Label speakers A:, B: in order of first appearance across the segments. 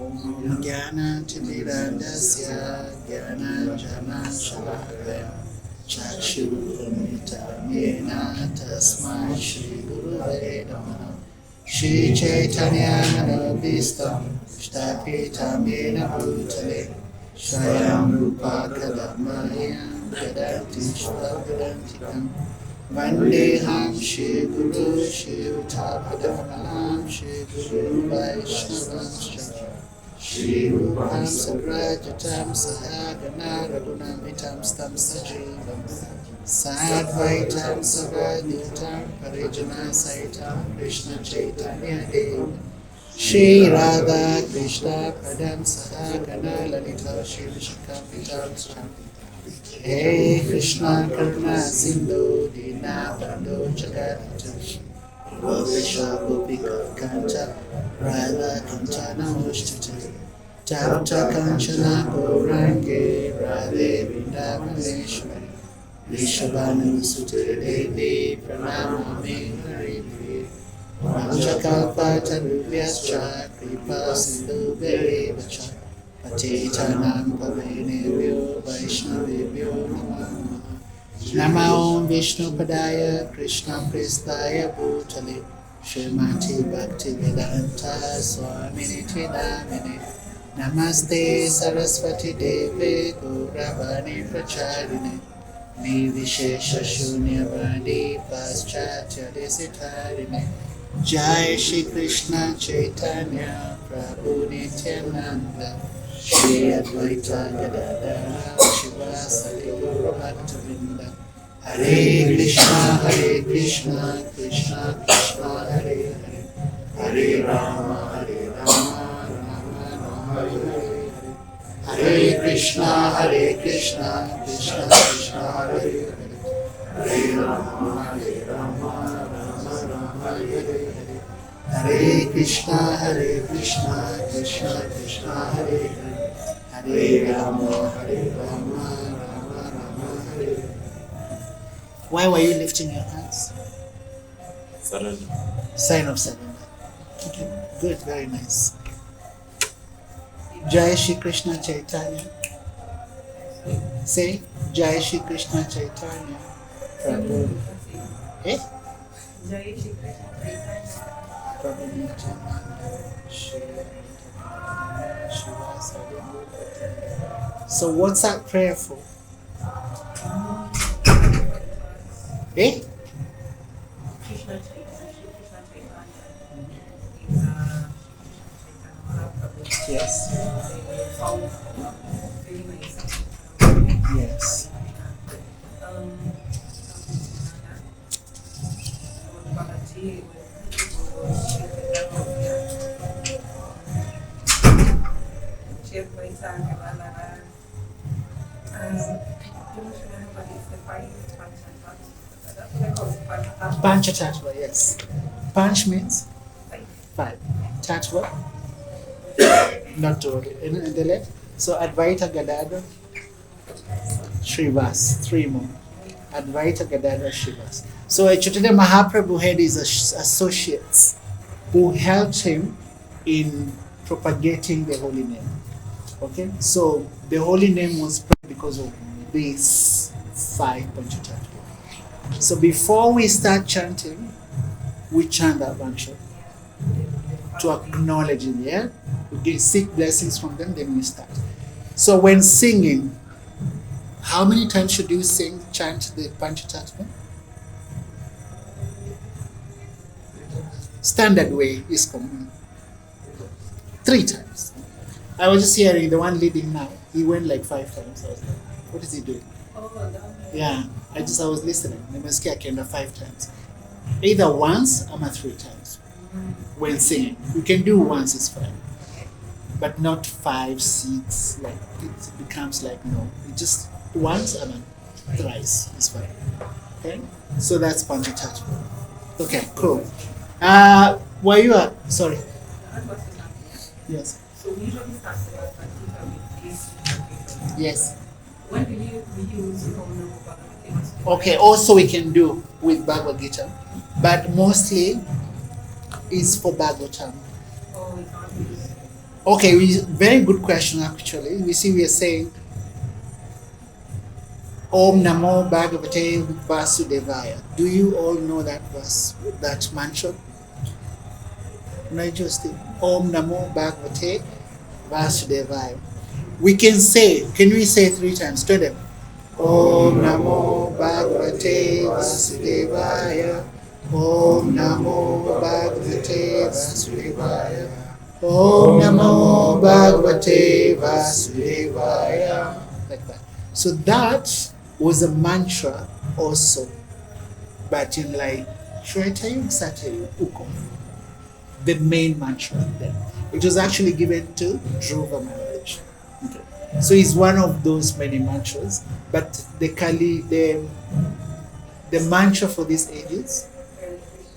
A: Jnana-timirandasya Jnana-jana-shalakaya Chakshurumritam yena tasmai Shri Gurave Namaha Shri Chaitanya Manobhistam Shtapitam yena bhutale Swayam Rupa Kadamahyam Dadanti Shvadantikam Vandeham Shri Guru Shri Uttapadamalam Shri Guru Vaishnavamscha Shri Rupam Sagrajatam Sahagana Raghunamitam Stam Sajivam Sadvaitam Savadhitam Parijana Saitam Krishna Chaitanya Dev Shri Radha Krishna Padam Sahagana Lalita Shri Vishakapitam Stam Hey Krishna Karuna Sindhu Dina Bando Jagadata Gopisha Gopika Kanta Radha Kantana Mushtata Tapta Kanchana Gourangi Radhe Vrindavaneshwari Vishabhanu Sute Devi Pranamami Hari Priya Vachakalpa Tarubhyascha Kripa Sindhu Berevacha Patitanam Pavanebhyo Vaishnavebhyo Namo Namo Om Vishnu Padaya Krishna Prestaya Bhutale Srimati Bhakti Vedanta Swamini Namine Namaste Saraswati Deve Gauravani Pracharine Nirvishesha Shunyavadi Paschatya Desitarine Jai Shri Krishna Chaitanya Prabhu Nityananda Shri Advaita Gadadhara Shivasari Gaura Bhaktavinda Hare Krishna Krishna Krishna Hare Hare Hare Rama Rama Rama Hare Hare Hare Krishna Krishna Krishna Hare Hare Hare Rama Rama Rama Hare Hare Hare Krishna Krishna Krishna Hare Hare Hare Rama Rama Rama Hare Hare. Why were you lifting your hands?
B: Surrender.
A: Sign of surrender. Okay, good, very nice. Jai Shri Krishna Chaitanya. Say Jai Shri Krishna Chaitanya. Prabhu. Eh?
C: Jai Shri Krishna Chaitanya.
A: Prabhu Nityananda. Shiva Sadhu. So what's that prayer for? Eh?
C: Krishna Chaitanya.
A: Yes. Yes. Panchatattva, yes. Panch means 5. Tattva, not to worry. In the left. So Advaita Gadadhar, Shrivas, 3 more. Advaita Gadadhar Shrivas. So Chaitanya Mahaprabhu had his associates who helped him in propagating the holy name. Okay, so the holy name was spread because of these 5 Panchatattva. So before we start chanting, we chant that mantra to acknowledge it, yeah? We seek blessings from them, then we start. So when singing, how many times should you chant the Panchatattva? Standard way is common. 3 times. I was just hearing the one leading now. He went like 5 times. I was like, what is he doing? Yeah, I was listening. Nimesikia akienda 5 times. Either once or 3 times. When singing, you can do once, it's fine, but not 5, 6. Like it becomes like no. It just once and thrice is fine. Okay, so that's Panchatattva. Okay, cool. Where you are? Sorry. Yes.
C: So we usually start with this.
A: Yes.
C: When do you use Bhagavad Gita?
A: Okay. Also, we can do with Bhagavad Gita, but mostly is for Bhagavatam.
C: Oh, it's not used.
A: Okay, very good question actually. We are saying Om Namo Bhagavate Vasudevaya. Do you all know that verse, that mantra? Not just the Om Namo Bhagavate Vasudevaya. We can we say 3 times? To them. Om Namo Bhagavate Vasudevaya. Om Namo Bhagavate Vasudevaya. Om Namo Bhagavate Vasudevaya. Like that. So that was a mantra also. But in like, should I tell you exactly? The main mantra then. It was actually given to Dhruva Maharaj. Okay. So it's one of those many mantras. But the mantra for these ages.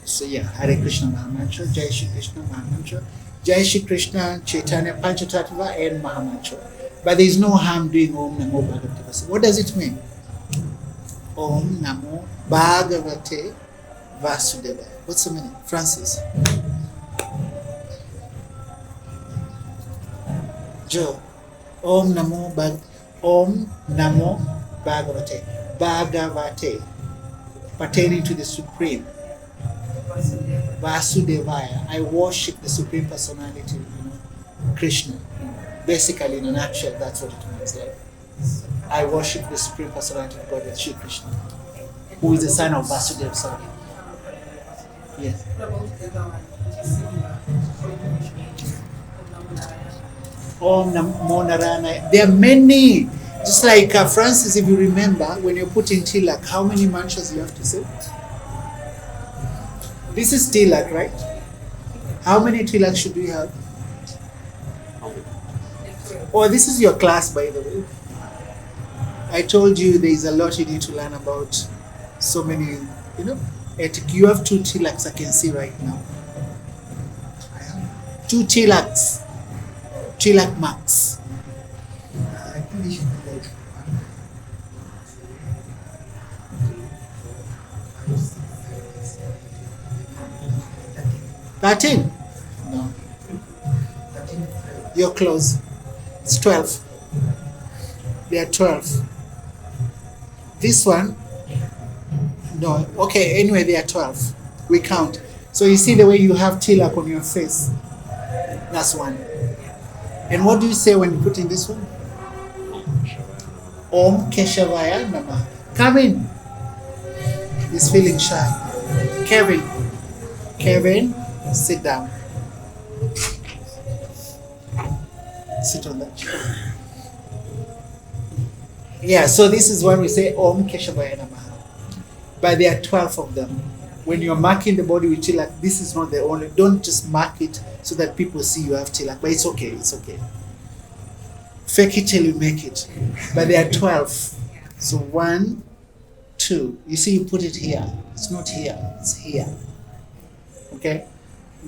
A: So yeah, Hare Krishna Mahamantra, Jai Shri Krishna Mahamantra, Jai Shri Krishna, Chaitanya Panchatattva and Mahamantra. But there is no harm doing Om Namo Bhagavate Vasudevaya. What does it mean? Om Namo Bhagavate Vasudevaya. What's the meaning? Francis. Joe. Om Namo Bhagavate. Bhagavate. Pertaining to the Supreme. Vasudevaya. I worship the Supreme Personality, Krishna. Basically, in a nutshell, that's what it means. Like, I worship the Supreme Personality of God, Shri Krishna, who is the son of Vasudeva. Sorry. Yes. Om Namo Narayana. There are many. Just like Francis, if you remember, when you're putting tilak, how many mantras you have to say? This is tilak, right? How many tilak should we have? Oh, this is your class, by the way. I told you there is a lot you need to learn about. So many, you have 2 tilaks I can see right now. 2 tilaks. Tilak marks.
D: I think we should be like
A: 13? No.
D: 13.
A: You're close. It's 12. They are 12. This one? No. Okay, anyway, they are 12. We count. So you see the way you have tilak on your face? That's one. And what do you say when you put in this one? Om Keshavaya Namah. Come in. He's feeling shy. Kevin, sit down. Sit on that chair. Yeah, so this is when we say Om Keshavaya Namaha. But there are 12 of them. When you're marking the body with tilak, this is not the only. Don't just mark it so that people see you have tilak. But it's okay. Fake it till you make it. But there are 12. So 1, 2. You see, you put it here. It's not here. It's here. Okay?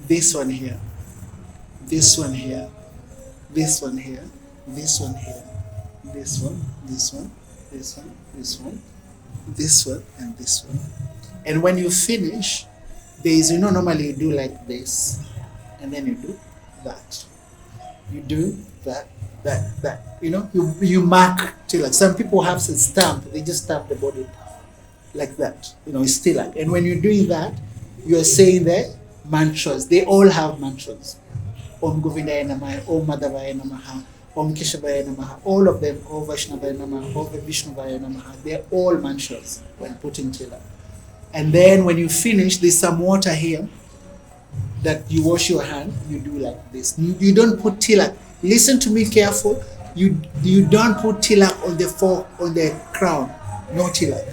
A: This one here. This one here. This one here. This one here. This one. This one. This one. This one. This one and this one. And when you finish, there is, normally you do like this, and then you do that. You do that. You mark till like some people have a stamp. They just stamp the body like that. It's still like. And when you're doing that, you're saying the mantras. They all have mantras. Om Govindaya Namaha, Om Madhavaya Namaha, Om Keshavaya Namaha. All of them. Om Vaishnavaya Namaha, Om Vishnuvaya Namaha. They're all mantras when putting tilak. And then when you finish, there's some water here that you wash your hand. You do like this. You don't put tilak. Listen to me careful. You don't put tilak on the crown. No tilak.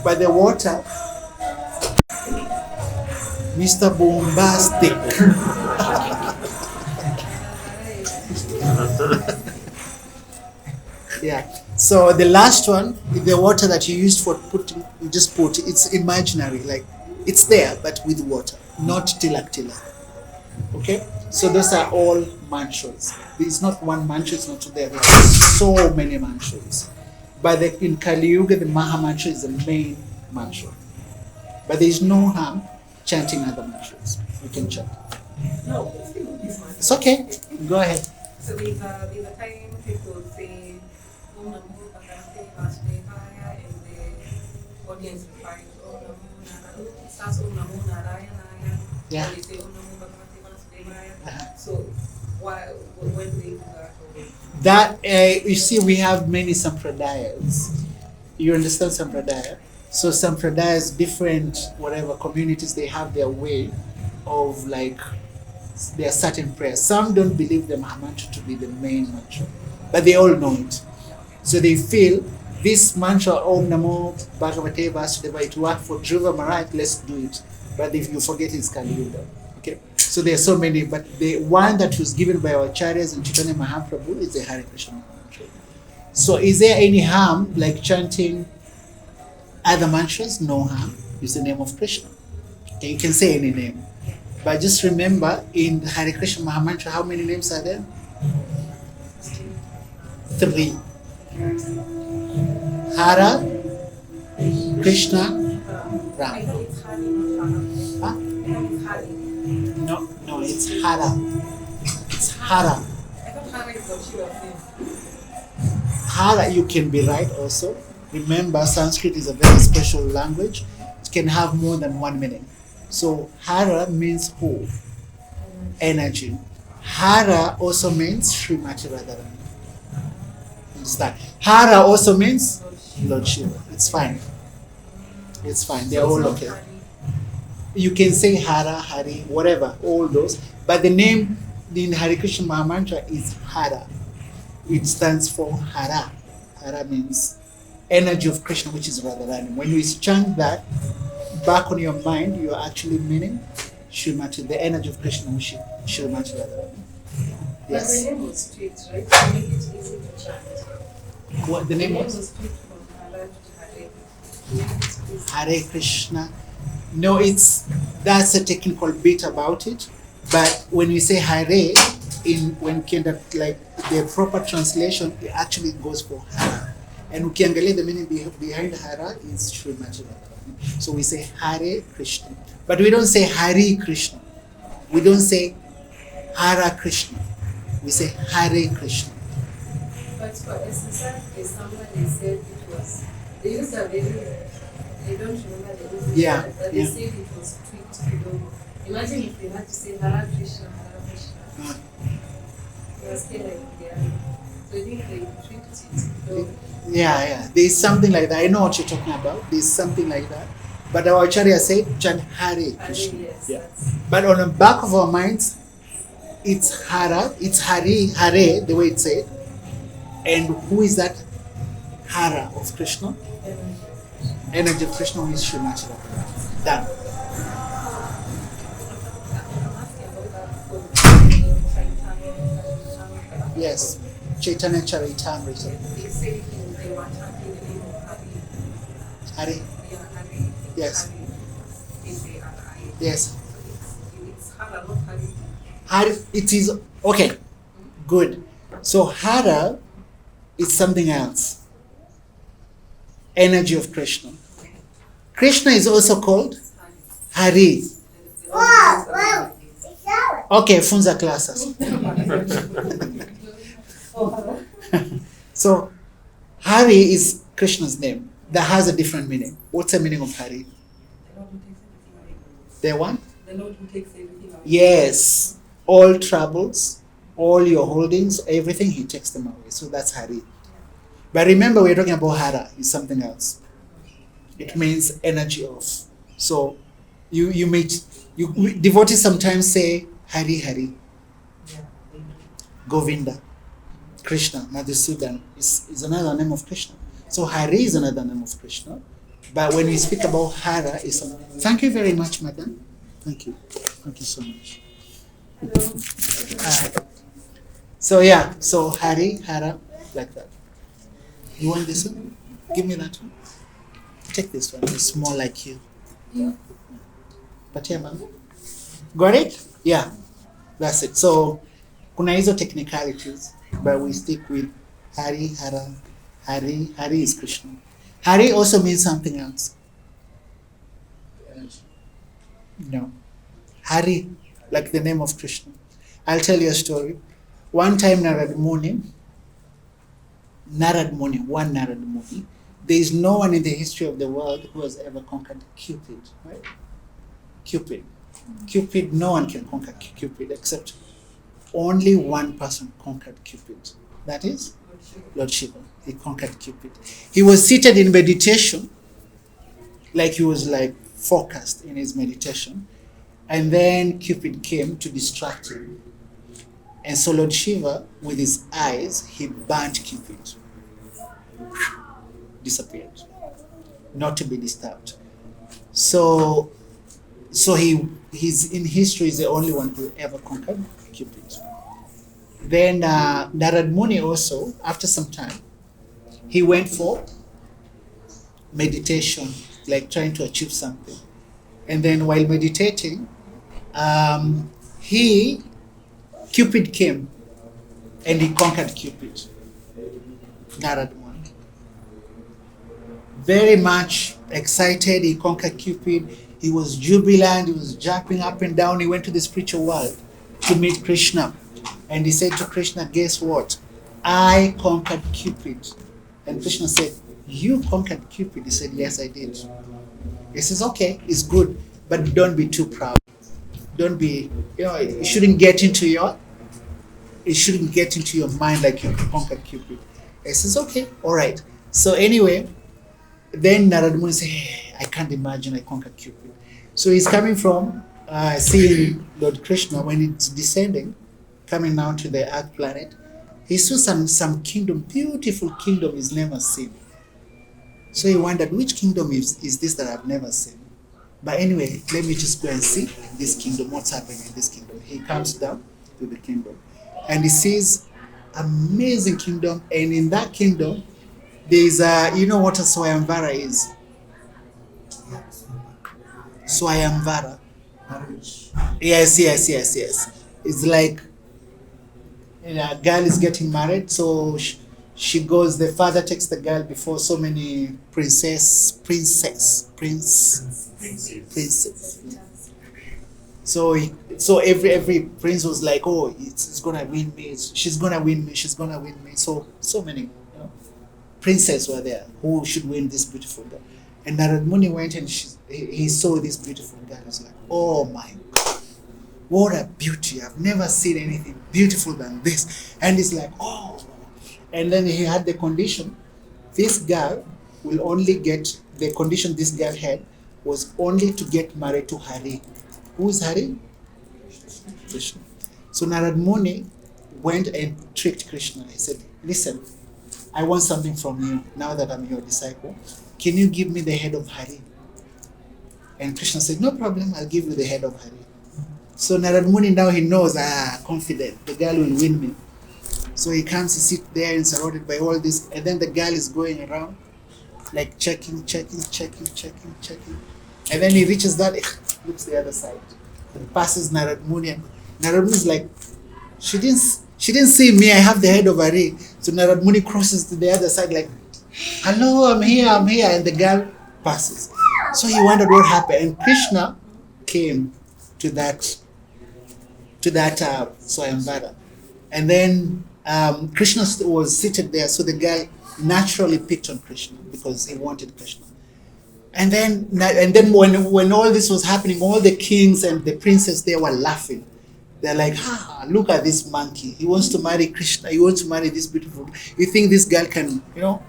A: But the water, Mr. Bombastic. Yeah. So the last one, the water that you used for putting, you just put, it's imaginary, like it's there, but with water, not tilak. Okay? So those are all mantras. There's not one mantra, it's not there. There are so many mantras. But in Kali Yuga, the Maha mantra is the main mantra. But there is no harm chanting other mantras. You can chant.
C: No, still this one.
A: It's okay. Go ahead.
C: So there's a time people say Om Namo Bhagavate Vasudevaya and the audience replies Om Namo Narayana. It starts Om Namo Narayanaya.
A: Yeah.
C: Or they say Om Namo Bhagavate Vasudevaya.
A: Uh-huh.
C: So when do they do that?
A: That you see, we have many sampradayas. You understand sampradaya? So sampradayas, different whatever communities, they have their way of like there are certain prayers. Some don't believe the Mahamantra to be the main mantra, but they all know it. So they feel this mantra Om Namo Bhagavate Vasudeva, it worked for Dhruva Maharaj, let's do it. But if you forget, it's Kali Yuga. Okay. So there are so many, but the one that was given by our acharyas in Chaitanya Mahaprabhu is the Hare Krishna mantra. So is there any harm like chanting other mantras? No harm. It's the name of Krishna. Okay, you can say any name. But just remember, in the Hare Krishna Mahamantra, how many names are there? 3. Hara, Krishna,
C: I
A: Ram.
C: thought it's Hari, not Hara.
A: Huh?
C: I thought it's Hari.
A: No, it's Hara. It's Hara.
C: I thought Hara is what she was saying.
A: Hara, you can be right also. Remember, Sanskrit is a very special language. It can have more than one meaning. So Hara means whole, energy. Hara also means Srimati Radharani. Understand? Hara also means Lord Shiva. It's fine. It's fine. They're all okay. You can say Hara, Hari, whatever, all those. But the name in Hare Krishna Mahamantra is Hara. It stands for Hara. Hara means energy of Krishna, which is Radharani. When you chant that, back on your mind, you are actually meaning Srimati, the energy of Krishna, which is Srimati Radharani. Yes.
C: But the name was strict, right? To make it easy to chant.
A: What the
C: The
A: name
C: name
A: was?
C: was strict from Hara to Hare.
A: Hare Krishna. No, that's a technical bit about it. But when we say Hare, when like the proper translation, it actually goes for Hara. And ukiangalia the meaning behind Hara is Srimati Radharani. So we say Hare Krishna. But we don't say Hari Krishna. We don't say Hara Krishna. We say Hare Krishna.
C: But for SSR, there's someone they said it was, they used a very, they don't remember the reason,
A: Yeah,
C: but they
A: yeah.
C: said it was tweaked. You know. Imagine if they had to say Hare Krishna, Hare Krishna. It was kind of like they are. So I think they tweaked it. So,
A: Yeah. There's something like that. I know what you're talking about. There's something like that. But our Acharya said, chant Hare
C: Hare,
A: Krishna.
C: yes,
A: Yeah.
C: that's,
A: But on the back of our minds, it's Hara, it's Hari, Hare, the way it's said. And who is that Hara of Krishna? Energy of Krishna is Srimati Radharani. Done.
C: I'm asking about that because Chaitanya,
A: Yes. Chaitanya Charitamrita.
C: they say they were chanting the name of Hari.
A: Hari.
C: Yeah, Hari.
A: Yes.
C: Hari. H-A-R-I.
A: Yes.
C: So it's Hara, not Hari.
A: Hara, it is, okay. Good. So Hara is something else. Energy of Krishna. Krishna is also called Hari. Okay, funza classes. So Hari is Krishna's name that has a different meaning. What's the meaning of Hari? The one?
C: The Lord who takes everything away.
A: Yes. All troubles, all your holdings, everything, he takes them away. So that's Hari. But remember, we're talking about Hara, it's something else. It means energy of. So devotees sometimes say Hari Hari, Govinda, Krishna, Madhusudan is another name of Krishna. So Hari is another name of Krishna. But when we speak about Hara, is something. Thank you very much, madam. Thank you. Thank you so much. So yeah, so Hari, Hara, like that. You want this one? Give me that one. Take this one. It's more like you. But yeah, ma'am. Got it? Yeah. That's it. So kuna hizo technicalities, but we stick with Hari, Hara. Hari is Krishna. Hari also means something else. No. Hari, like the name of Krishna. I'll tell you a story. One time Narad Muni, there is no one in the history of the world who has ever conquered Cupid, right? Cupid, no one can conquer Cupid except only one person conquered Cupid. That is Lord Shiva. He conquered Cupid. He was seated in meditation, like he was like focused in his meditation, and then Cupid came to distract him. And so Lord Shiva, with his eyes, he burnt Cupid. Disappeared. Not to be disturbed. So he's in history is the only one who ever conquered Cupid. Then Narad Muni also, after some time, he went for meditation, like trying to achieve something. And then while meditating, Cupid came and he conquered Cupid. Narad Muni. Very much excited, he conquered Cupid. He was jubilant, he was jumping up and down. He went to the spiritual world to meet Krishna. And he said to Krishna, guess what? I conquered Cupid. And Krishna said, you conquered Cupid? He said, yes, I did. He says, okay, it's good, but don't be too proud. Don't be, it shouldn't get into your mind like you conquered Cupid. He says, okay, all right. So anyway, then Narad Muni said, hey, I can't imagine I conquered Cupid. So he's coming from seeing Lord Krishna when it's descending, coming down to the earth planet. He saw some kingdom, beautiful kingdom he's never seen. So he wondered, which kingdom is this that I've never seen? But anyway, let me just go and see this kingdom, what's happening in this kingdom. He comes down to the kingdom and he sees amazing kingdom, and in that kingdom, there's you know what a Swayamvara is? Swayamvara. Yes. It's like a girl is getting married, so she goes, the father takes the girl before so many princess. So every prince was like, oh, it's gonna win me, she's gonna win me. So many princesses were there who should win this beautiful girl. And Narad Muni went and he saw this beautiful girl. He was like, oh my God, what a beauty. I've never seen anything beautiful than this. And he's like, oh. And then he had the condition, this girl will only get, the condition this girl had was only to get married to Hari. Who is Hari? Krishna. So Narad Muni went and tricked Krishna. He said, listen, I want something from you now that I'm your disciple. Can you give me the head of Hari? And Krishna said, no problem, I'll give you the head of Hari. So Narad Muni now he knows, confident, the girl will win me. So he comes, he sits there and surrounded by all this, and then the girl is going around, like checking. And then he reaches that, looks the other side, and passes Narad Muni, and Narad Muni is like, she didn't see me, I have the head of Hari. So Narad Muni crosses to the other side like, hello, I'm here, and the girl passes. So he wondered what happened, and Krishna came to that Swayamvara. And then Krishna was seated there, so the guy naturally picked on Krishna because he wanted Krishna. And then when all this was happening, all the kings and the princes, they were laughing. They're like, look at this monkey. He wants to marry Krishna. He wants to marry this beautiful. You think this girl can,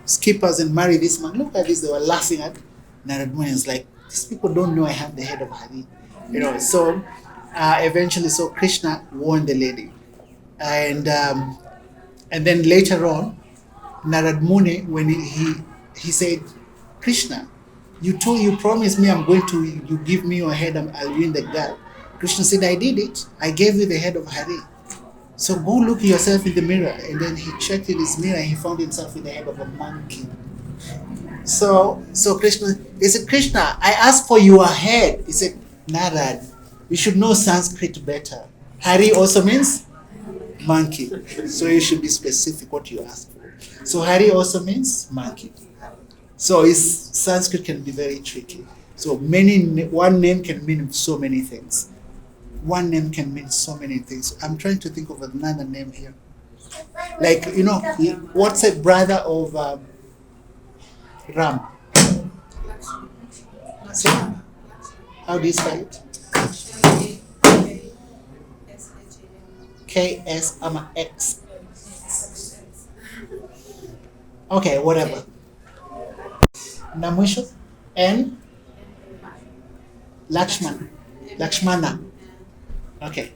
A: skip us and marry this man? Look at this. They were laughing at Narad Muni. It's like, these people don't know I have the head of Hari. So eventually, so Krishna won the lady. And then later on, Narad Muni, when he said, Krishna, you promised me you give me your head and I'll win the girl. Krishna said, I did it. I gave you the head of Hari. So go look yourself in the mirror. And then he checked in his mirror and he found himself with the head of a monkey. So Krishna, he said, Krishna, I asked for your head. He said, Narad, you should know Sanskrit better. Hari also means monkey. So you should be specific what you ask for. So Hari also means monkey. So Sanskrit can be very tricky. So one name can mean so many things. one name can mean so many things. I'm trying to think of another name here. Like, you know, what's a brother of Ram? See? How do you spell it? KS X. Okay, whatever. Na mwisho N Lakshmana. Okay.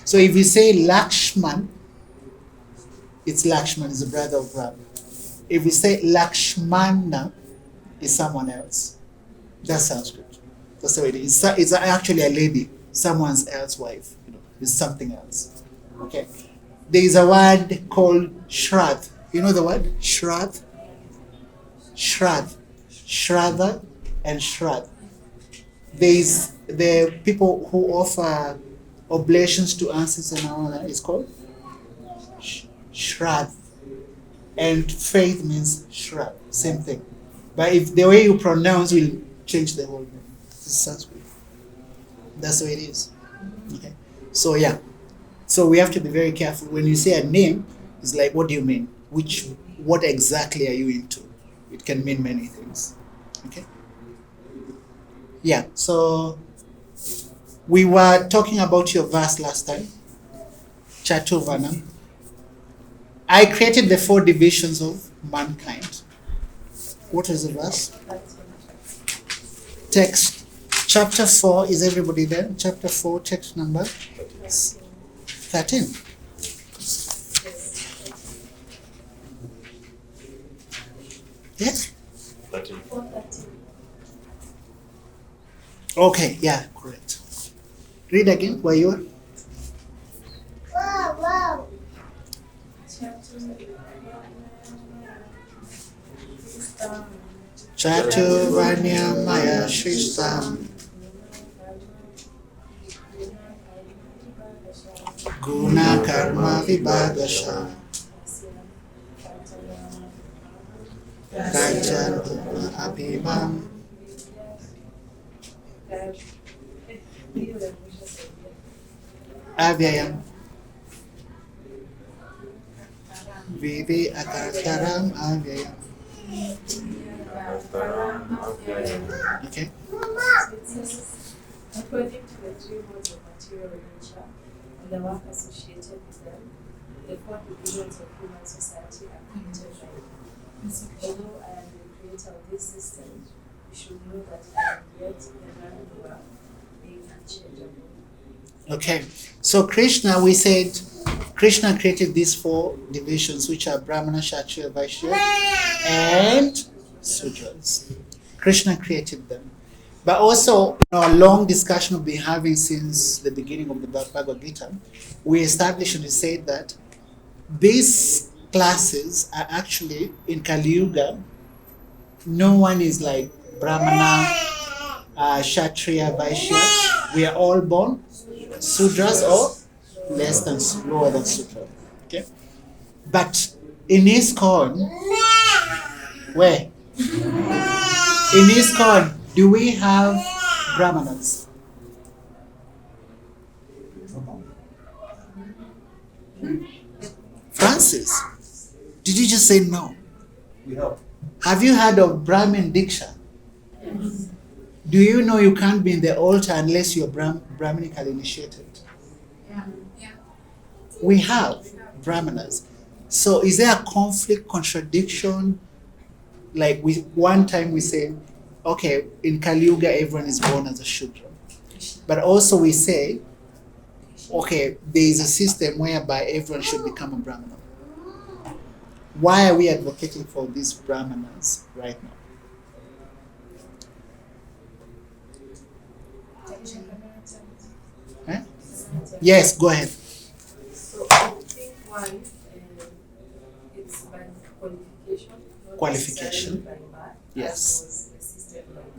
A: So if you say Lakshman, it's Lakshman is the brother of Ram. If we say Lakshmana, is someone else. That sounds good. That's the way it is. It's actually a lady, someone's else wife. You know, it's something else. Okay. There is a word called Shraddh. You know the word Shraddh? Shraddha and Shraddh. There is the people who offer oblations to ancestors and all that. It's called Shraddh. And faith means Shraddh. Same thing. But if the way you pronounce will change the whole name. This is Sanskrit. That's the way it is. Okay. So yeah. So we have to be very careful. When you say a name, it's like, what do you mean? What exactly are you into? It can mean many things. Okay. Yeah. So we were talking about your verse last time. Chaturvanam. I created the 4 divisions of mankind. What is the verse? Text. Chapter 4. Is everybody there? Chapter 4, text number 13. Yes?
B: 13.
A: Okay, yeah, correct. Read again where you are. Chaturvanyamaya Shristam Guna Karma Vibhagasha Kajan Abhimam Avyayam Vivi Akartaram Avyayam. Okay.
E: It says, according to the 3 modes of material nature and the work associated with them, the 4 divisions of human society are created by me. Although I am the creator of this system, you should know that I am yet the runner, being unchangeable.
A: Okay. So Krishna, we said, Krishna created these 4 divisions, which are Brahmana, Kshatriya, Vaishya, and Sudras. Krishna created them. But also, a long discussion we've been having since the beginning of the Bhagavad Gita, we established and we said that these classes are actually in Kali Yuga. No one is like Brahmana, Kshatriya, Vaishya. We are all born Sudras or less than, lower than Sudra. Okay? But in ISKCON, where? In ISKCON, do we have Brahmanas? Francis, did you just say no?
D: We have.
A: Have you heard of Brahmin Diksha?
E: Yes.
A: Do you know you can't be in the altar unless you're Brahminically initiated?
C: Yeah.
A: We have Brahmanas. So is there a conflict, contradiction? Like one time we say, okay, in Kali Yuga everyone is born as a Shudra. But also we say, okay, there is a system whereby everyone should become a Brahmana. Why are we advocating for these Brahmanas right now? Huh? Yes, go ahead.
E: So I think one, it's by qualification. Not
A: Qualification.
E: necessarily by birth,
A: Yes.
E: as was the system like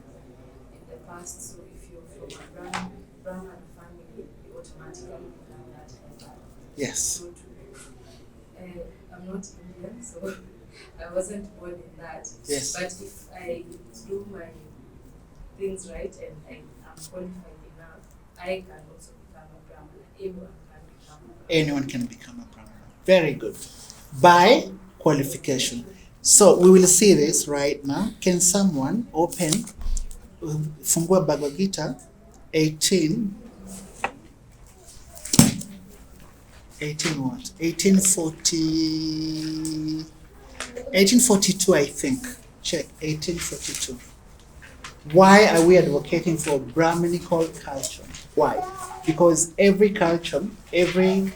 E: in the past. So if you're from a Brahman family, you automatically become that by birth.
A: Yes.
E: So I'm not Indian, so I wasn't born in that.
A: Yes.
E: But if I do my things right and I'm qualified enough, I can also become a Brahmana.
A: Anyone can become a Brahmana. Very good. By qualification. So we will see this right now. Can someone open Fungua Bhagavad Gita 18 what? 1842, I think. Check 1842. Why are we advocating for Brahminical culture? Why? Because every culture, every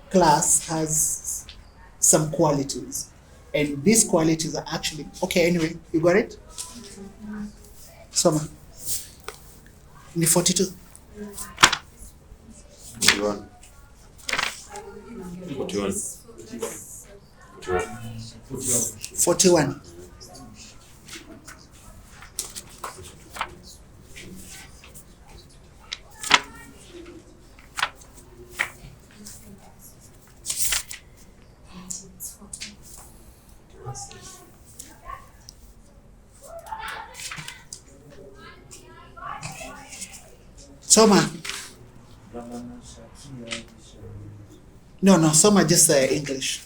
A: class has some qualities. And these qualities are actually, okay, anyway, you got it? Soma. Ni 42.
B: 41. 41.
A: 41. Soma. No, Soma just English.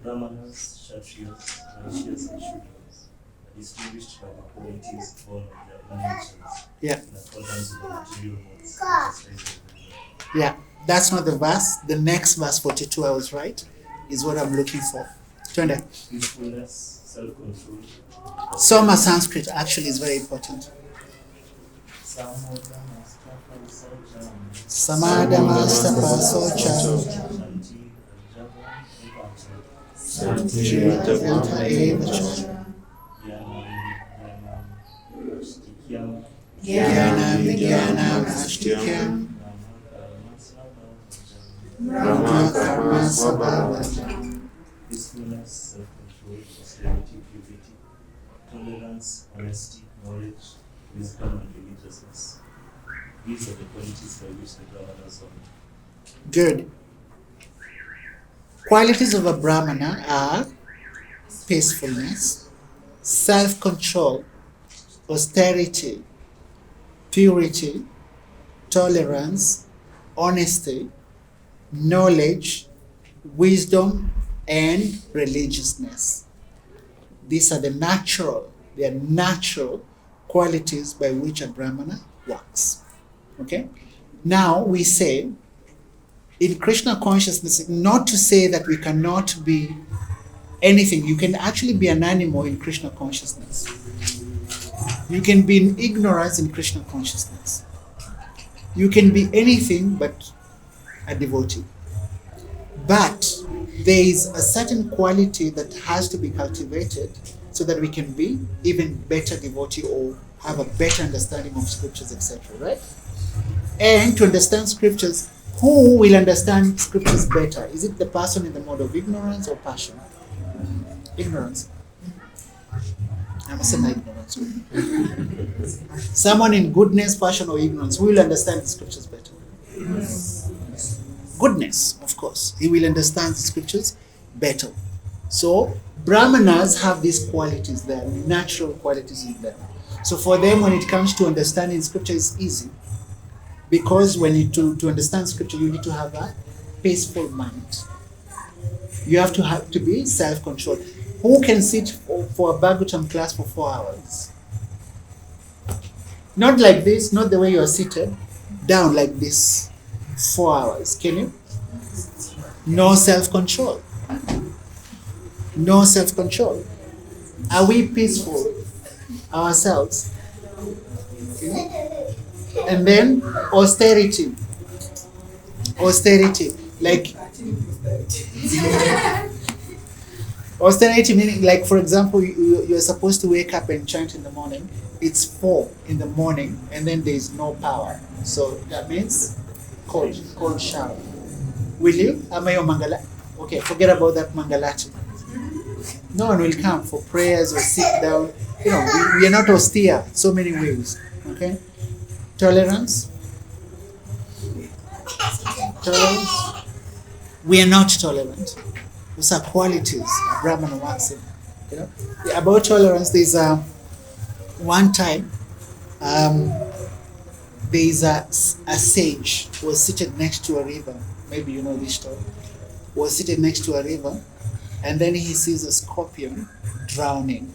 F: Brahmanas, Kshatriyas, Vaishyas, and Shudras are distinguished by the qualities born of their natures
A: Yeah.
F: in accordance with the material modes exercised.
A: Yeah, that's not the verse. The next verse 42, I was right, is what I'm looking for. Twende.
F: Peacefulness, self-control,
A: Soma Sanskrit actually is very important. Samadhama Stapa Socha
F: Shanti,
A: Jivata Eva Cha Jnanam Vijnanam Ashtikyam Brahma Karma Svabhavam.
F: peacefulness, self-control, austerity, purity, tolerance, honesty, knowledge, wisdom, and religiousness. These are the qualities by which the Brahmanas are.
A: Good. Qualities of a Brahmana are peacefulness, self-control, austerity, purity, tolerance, honesty, knowledge, wisdom, and religiousness. These are natural qualities by which a Brahmana works. Okay? Now we say, in Krishna consciousness, not to say that we cannot be anything. You can actually be an animal in Krishna consciousness. You can be in ignorance in Krishna consciousness. You can be anything but a devotee. But there is a certain quality that has to be cultivated so that we can be even better devotee or have a better understanding of scriptures, etc. Right? And to understand scriptures, who will understand scriptures better? Is it the person in the mode of ignorance or passion? Ignorance. I'm saying ignorance. Someone in goodness, passion, or ignorance, who will understand the scriptures better? Goodness, of course. He will understand the scriptures better. So, Brahmanas have these qualities there, natural qualities in them. So for them, when it comes to understanding scripture, it's easy. Because when you to understand scripture, you need to have a peaceful mind. You have to be self-controlled. Who can sit for a Bhagavatam class for 4 hours? Not like this, not the way you are seated, down like this, 4 hours. Can you? No self-control. No self-control. Are we peaceful ourselves? Okay. And then austerity. Austerity. Like austerity meaning, like, for example, you're supposed to wake up and chant in the morning. It's 4 in the morning and then there's no power. So that means cold shower. Will you? Amayo mangala. Okay, forget about that mangalati. No one will come for prayers or sit down. You know, we are not austere so many ways. Okay? Tolerance. We are not tolerant. Those are qualities Brahmana works in. You know? About tolerance, there's one time there is a sage who was seated next to a river. Maybe you know this story. Was seated next to a river, and then he sees a scorpion drowning.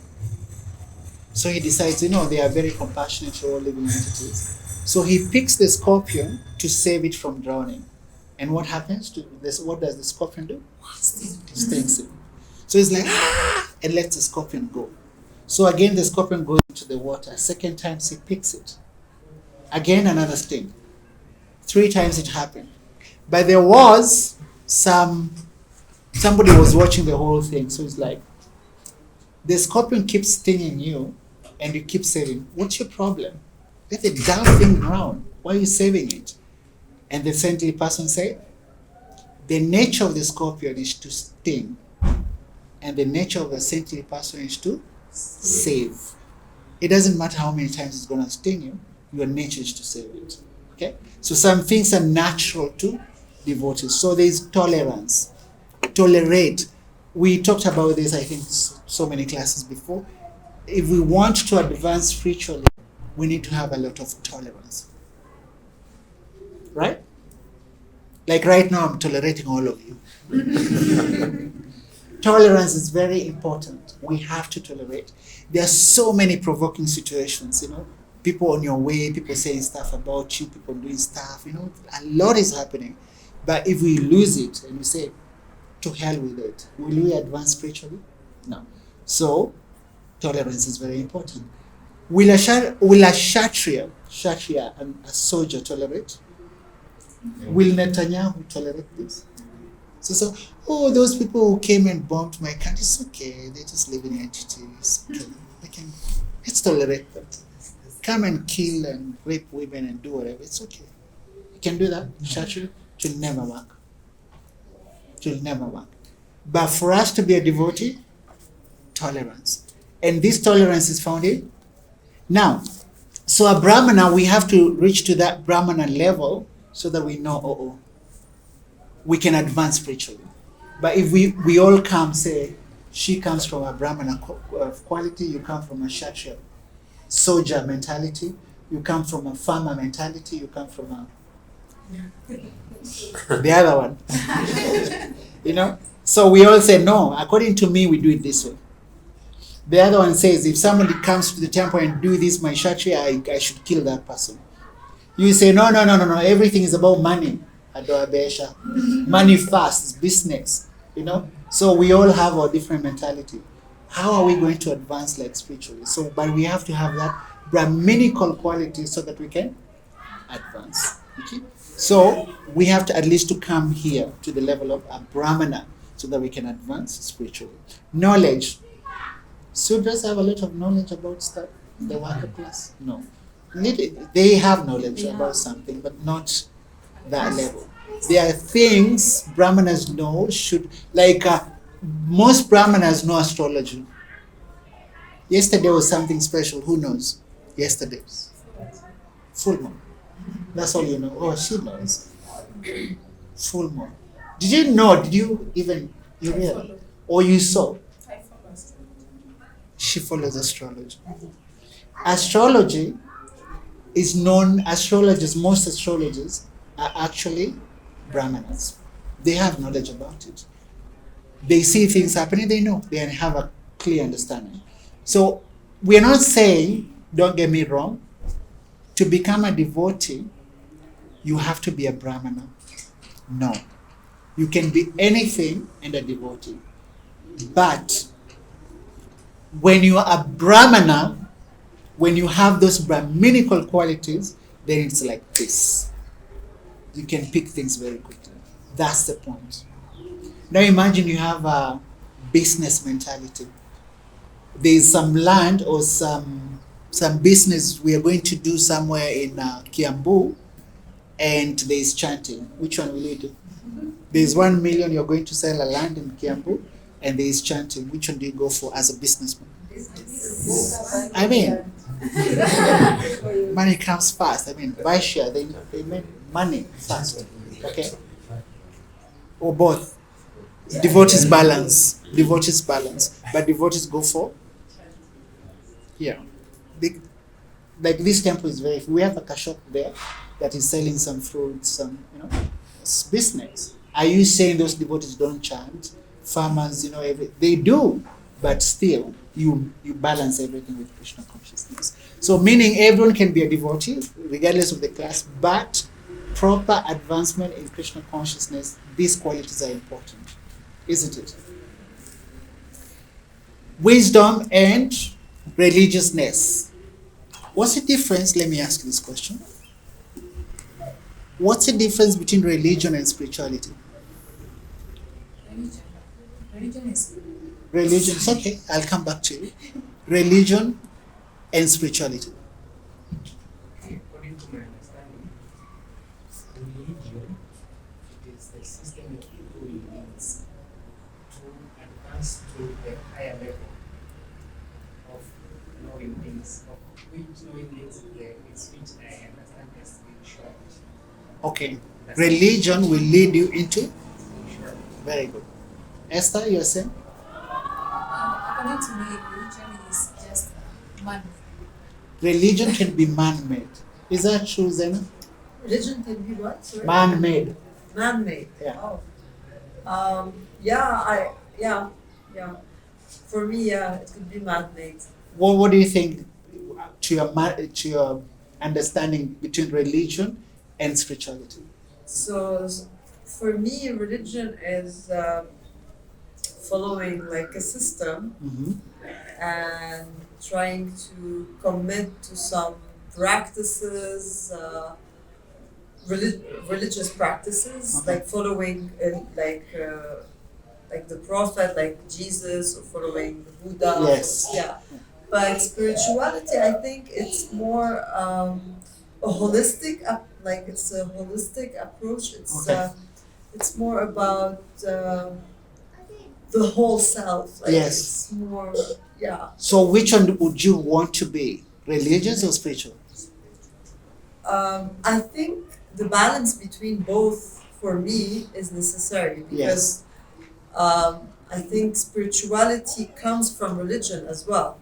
A: So he decides, they are very compassionate to all living entities. So he picks the scorpion to save it from drowning. And what happens to this? What does the scorpion do? Stings him. So he's like, and lets the scorpion go. So again, the scorpion goes into the water. Second time, he picks it. Again, another sting. 3 times it happened. But there was somebody was watching the whole thing. So it's like, the scorpion keeps stinging you and you keep saving. What's your problem? Let the damn thing drown. Why are you saving it? And the saintly person said, the nature of the scorpion is to sting. And the nature of the saintly person is to save. It doesn't matter how many times it's going to sting you. Your nature is to save it. Okay? So some things are natural to devotees. So there is tolerance. Tolerate. We talked about this, I think, so many classes before. If we want to advance spiritually, we need to have a lot of tolerance. Right? Like right now, I'm tolerating all of you. Tolerance is very important. We have to tolerate. There are so many provoking situations, People on your way, people saying stuff about you, people doing stuff, a lot is happening. But if we lose it and we say, to hell with it, will we advance spiritually? No. So, tolerance is very important. Will a Kshatriya and a soldier tolerate? Will Netanyahu tolerate this? So, those people who came and bombed my country, it's okay. They're just living entities. Okay. Let's tolerate them. Come and kill and rape women and do whatever. It's okay. You can do that. Kshatriya, it will never work. It will never work. But for us to be a devotee, tolerance. And this tolerance is found in. Now, so a Brahmana, we have to reach to that Brahmana level so that we know, we can advance spiritually. But if we all come, say, she comes from a Brahmana quality, you come from a Kshatriya soldier mentality, you come from a farmer mentality, you come from the other one. So we all say, no, according to me, we do it this way. The other one says, if somebody comes to the temple and do this, my Kshatriya, I should kill that person. You say, no, everything is about money. Money first, it's business, So we all have our different mentality. How are we going to advance like spiritually? But we have to have that Brahminical quality so that we can advance. Okay? So we have to at least to come here to the level of a Brahmana so that we can advance spiritually. Knowledge. Sudras have a lot of knowledge about stuff. The worker class? No. They have knowledge about something, but not that level. There are things Brahmanas know most Brahmanas know astrology. Yesterday was something special. Who knows? Yesterday. Full moon. That's all you know. Oh, she knows. Full moon. Did you know? Did you even, you read? Or you saw? She follows astrology. Astrology is known, most astrologers are actually Brahmanas. They have knowledge about it. They see things happening, they know, they have a clear understanding. So we are not saying, don't get me wrong, to become a devotee, you have to be a Brahmana. No. You can be anything and a devotee. But when you are a Brahmana, when you have those Brahminical qualities, then it's like this. You can pick things very quickly. That's the point. Now imagine you have a business mentality. There is some land or some business we are going to do somewhere in Kiambu, and there is chanting. Which one will you do? There is 1 million you're going to sell a land in Kiambu, and there is chanting. Which one do you go for as a businessman? I mean, money comes fast. I mean, Vaishya, they make money fast. Okay? Or both. Devotees balance. But devotees go for here. like this temple is very, we have like a shop there that is selling some fruits, some, it's business. Are you saying those devotees don't chant? Farmers, they do, but still you balance everything with Krishna consciousness. So meaning everyone can be a devotee regardless of the class, but proper advancement in Krishna consciousness, these qualities are important, isn't it? Wisdom and religiousness. What's the difference? Let me ask you this question. What's the difference between religion and spirituality?
E: Religion is
A: Religion, it's okay, I'll come back to you. Religion and spirituality.
G: According to my understanding, religion is the system of people needs to advance to a higher level of knowing things, of which knowing things which I understand as spirituality.
A: Okay, religion will lead you into?
G: Spirituality.
A: Very good. Esther, you're saying?
E: according to me, religion is just man.
A: Religion can be man-made. Is that true, Zena?
H: Religion can be what? Sorry?
A: Man-made.
H: Man-made.
A: Yeah.
H: Oh. Yeah. For me, yeah, it could be man-made.
A: What do you think to your understanding between religion and spirituality?
H: So for me, religion is following like a system
A: Mm-hmm.
H: and trying to commit to some practices, religious practices,
A: Okay.
H: like following like the prophet, like Jesus, or following Buddha.
A: Yes.
H: Yeah. But spirituality, I think it's more a holistic, it's a holistic approach.
A: Okay.
H: It's more about the whole self. Like
A: Yes.
H: It's more, yeah.
A: So which one would you want to be? Religious or spiritual?
H: I think the balance between both for me is necessary because I think spirituality comes from religion as well.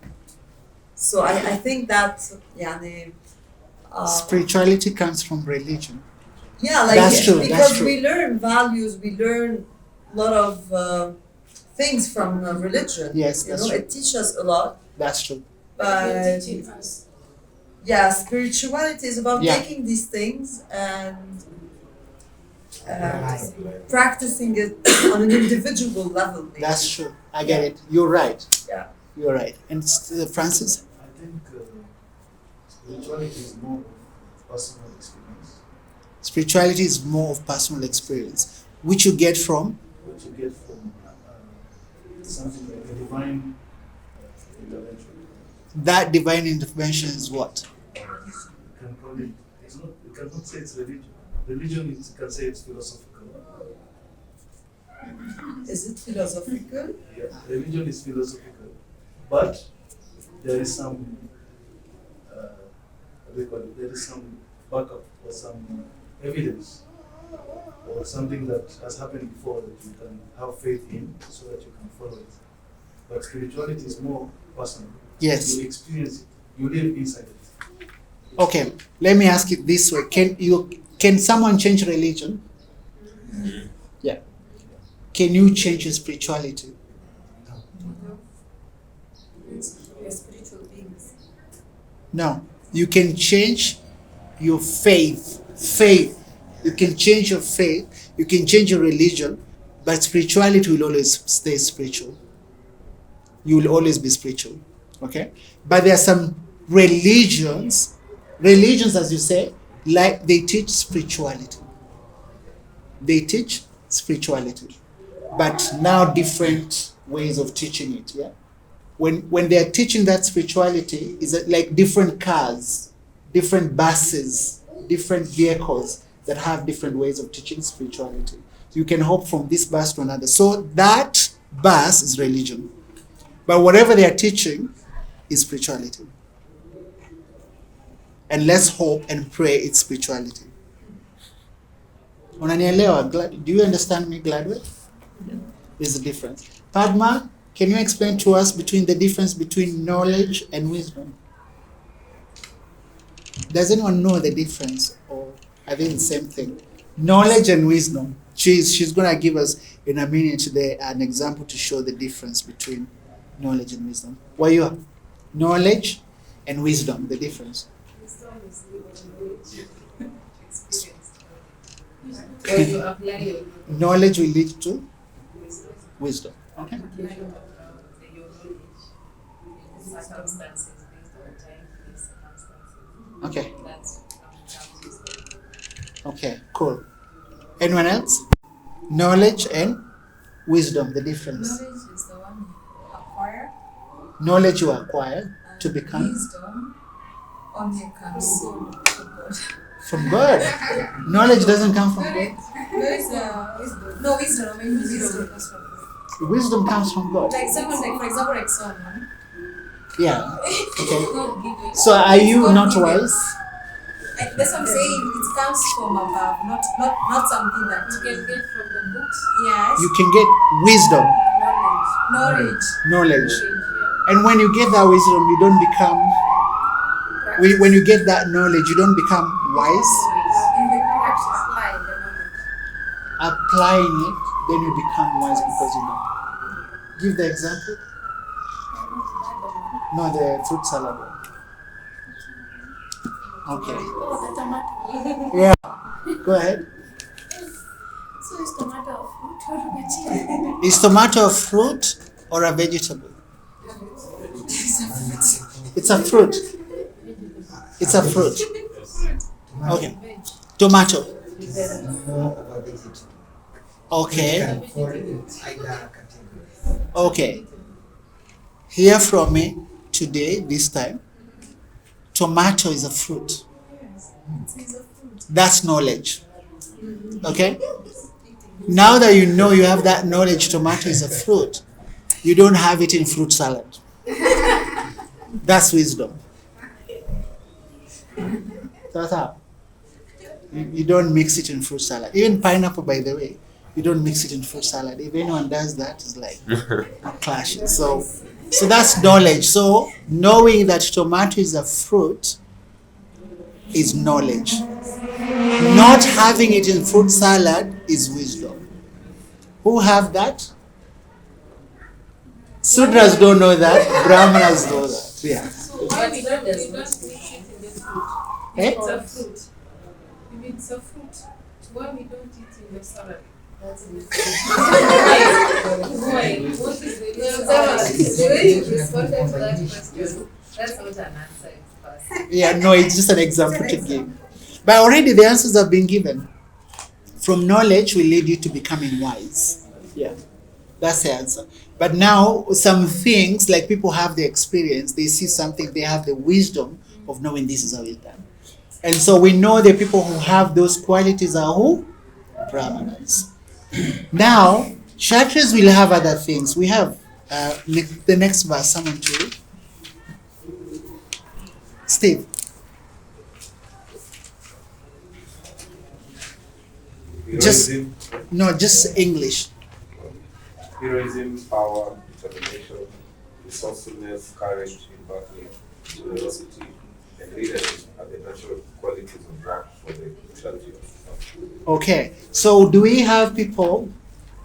H: So I think that
A: Spirituality comes from religion.
H: yeah, like
A: That's true, that's
H: because
A: true.
H: we learn values, we learn a lot of things from religion.
A: Yes, that's true.
H: It teaches us a lot.
A: That's true.
H: But
E: Teaching us.
H: yeah, spirituality is about
A: Yeah.
H: taking these things and practicing it on an individual level. Maybe.
A: That's true. I get it. You're right.
H: Yeah.
A: You're right. And Francis?
F: I think spirituality is more of personal experience,
A: Spirituality is more of personal experience, which you get from?
F: what you get from something like a divine intervention.
A: That divine intervention is what?
F: You can call it, you cannot say it's religion. Religion, you can say it's philosophical.
H: Is it philosophical?
F: Yeah, religion is philosophical, but there is some, what do you call it? There is some backup or some evidence or something that has happened before that you can have faith in so that you can follow it. But spirituality is more personal.
A: Yes.
F: You experience it. You live inside it.
A: Okay, let me ask it this way. Can someone change religion? Yeah. Can you change your spirituality?
E: We are spiritual beings.
A: No. You can change your faith. You can change your faith. You can change your religion, but spirituality will always stay spiritual. You will always be spiritual. Okay? But there are some religions, as you say, like they teach spirituality. They teach spirituality. But now different ways of teaching it, yeah? When they are teaching that spirituality, is it like different cars, different buses, different vehicles that have different ways of teaching spirituality. You can hop from this bus to another. So that bus is religion. But whatever they are teaching is spirituality. And let's hope and pray it's spirituality. Unanielewa? Do you understand me, Gladwell? There's a difference. Padma, can you explain to us between the difference between knowledge and wisdom? Does anyone know the difference, or are they the same thing? Knowledge and wisdom. She's gonna give us in a minute today an example to show the difference between knowledge and wisdom. What you have? Knowledge and wisdom, the difference.
E: Wisdom is knowledge. Experience. When you apply your
A: Knowledge will lead to
E: wisdom,
A: wisdom. Okay.
E: application of your knowledge in circumstances based on time, based circumstances.
A: Okay.
E: That's comes wisdom.
A: Okay. Cool. Anyone else? Knowledge and wisdom, the difference.
I: Knowledge is the one you acquire.
A: Knowledge you acquire to
I: and
A: become
I: Wisdom only comes from God.
A: from God. Knowledge doesn't come from God.
I: No, wisdom. I mean, wisdom comes from God.
A: Wisdom comes from God.
I: Like someone, like for example, like someone.
A: Yeah. Okay.
I: God give it.
A: So are you
I: God
A: not
I: give it.
A: wise?
I: That's what I'm saying. It comes from above, not something that
E: You can get from the books,
I: yes,
A: You can get wisdom,
E: knowledge,
I: knowledge.
A: knowledge. And when you get that wisdom, you don't become, when you get that knowledge, you don't become wise.
C: You can actually apply the knowledge.
A: Applying it, then you become wise because you know. Give the example. No, the fruit salad one. Okay.
C: Oh, the tomato.
A: Yeah. Go ahead.
C: So is tomato a fruit or a vegetable?
A: Is tomato a fruit or a vegetable? It's a fruit. It's a fruit. Okay. Tomato.
D: More of a vegetable.
A: Okay.
D: Can fall in either category.
A: Okay. Hear from me today, this time. Tomato is a fruit. That's knowledge. Okay? Now that you know you have that knowledge, tomato is a fruit, you don't have it in fruit salad. That's wisdom. That's how. You don't mix it in fruit salad. Even pineapple, by the way, you don't mix it in fruit salad. If anyone does that, it's like a clash. So that's knowledge. So knowing that tomato is a fruit is knowledge. Not having it in fruit salad is wisdom. Who have that? Sudras don't know that. Brahmanas know that. Yeah.
C: So why we don't mix it in the fruit?
A: Eh?
C: It's a fruit. If it's a fruit, why we don't eat in the salad?
E: that's it.
C: Why? What is the reason?
E: The way you responded to that question, that's not an answer, it's first.
A: Yeah, no, it's just an example to give. But already the answers have been given. From knowledge will lead you to becoming wise. Yeah, that's the answer. But now, some things, like people have the experience, they see something, they have the wisdom of knowing this is how it's done. And so we know the people who have those qualities are who? Brahmanas. Now, Kshatriyas will have other things. We have the next verse, someone to read. Steve. Just just English.
J: Heroism, power, determination, resourcefulness, courage in battle, generosity, and leadership are the natural qualities of God for the Kshatriyas.
A: Okay, so do we have people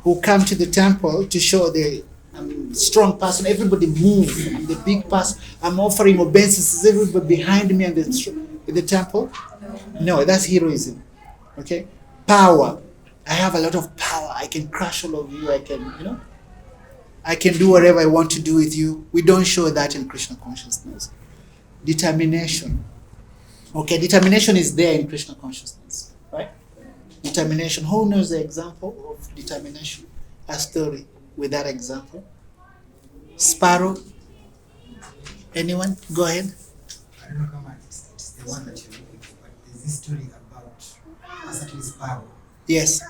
A: who come to the temple to show the strong person? Everybody move. I'm the big person. I'm offering obeisances. Everybody behind me in the temple? No, that's heroism. Okay, power. I have a lot of power. I can crush all of you. I can do whatever I want to do with you. We don't show that in Krishna consciousness. Determination. Okay, determination is there in Krishna consciousness, right? Determination. Who knows the example of determination? A story with that example. Sparrow. Anyone? Go ahead.
D: I don't know how much it's the one that you're looking for, but there's this story about a certain sparrow,
A: Yes,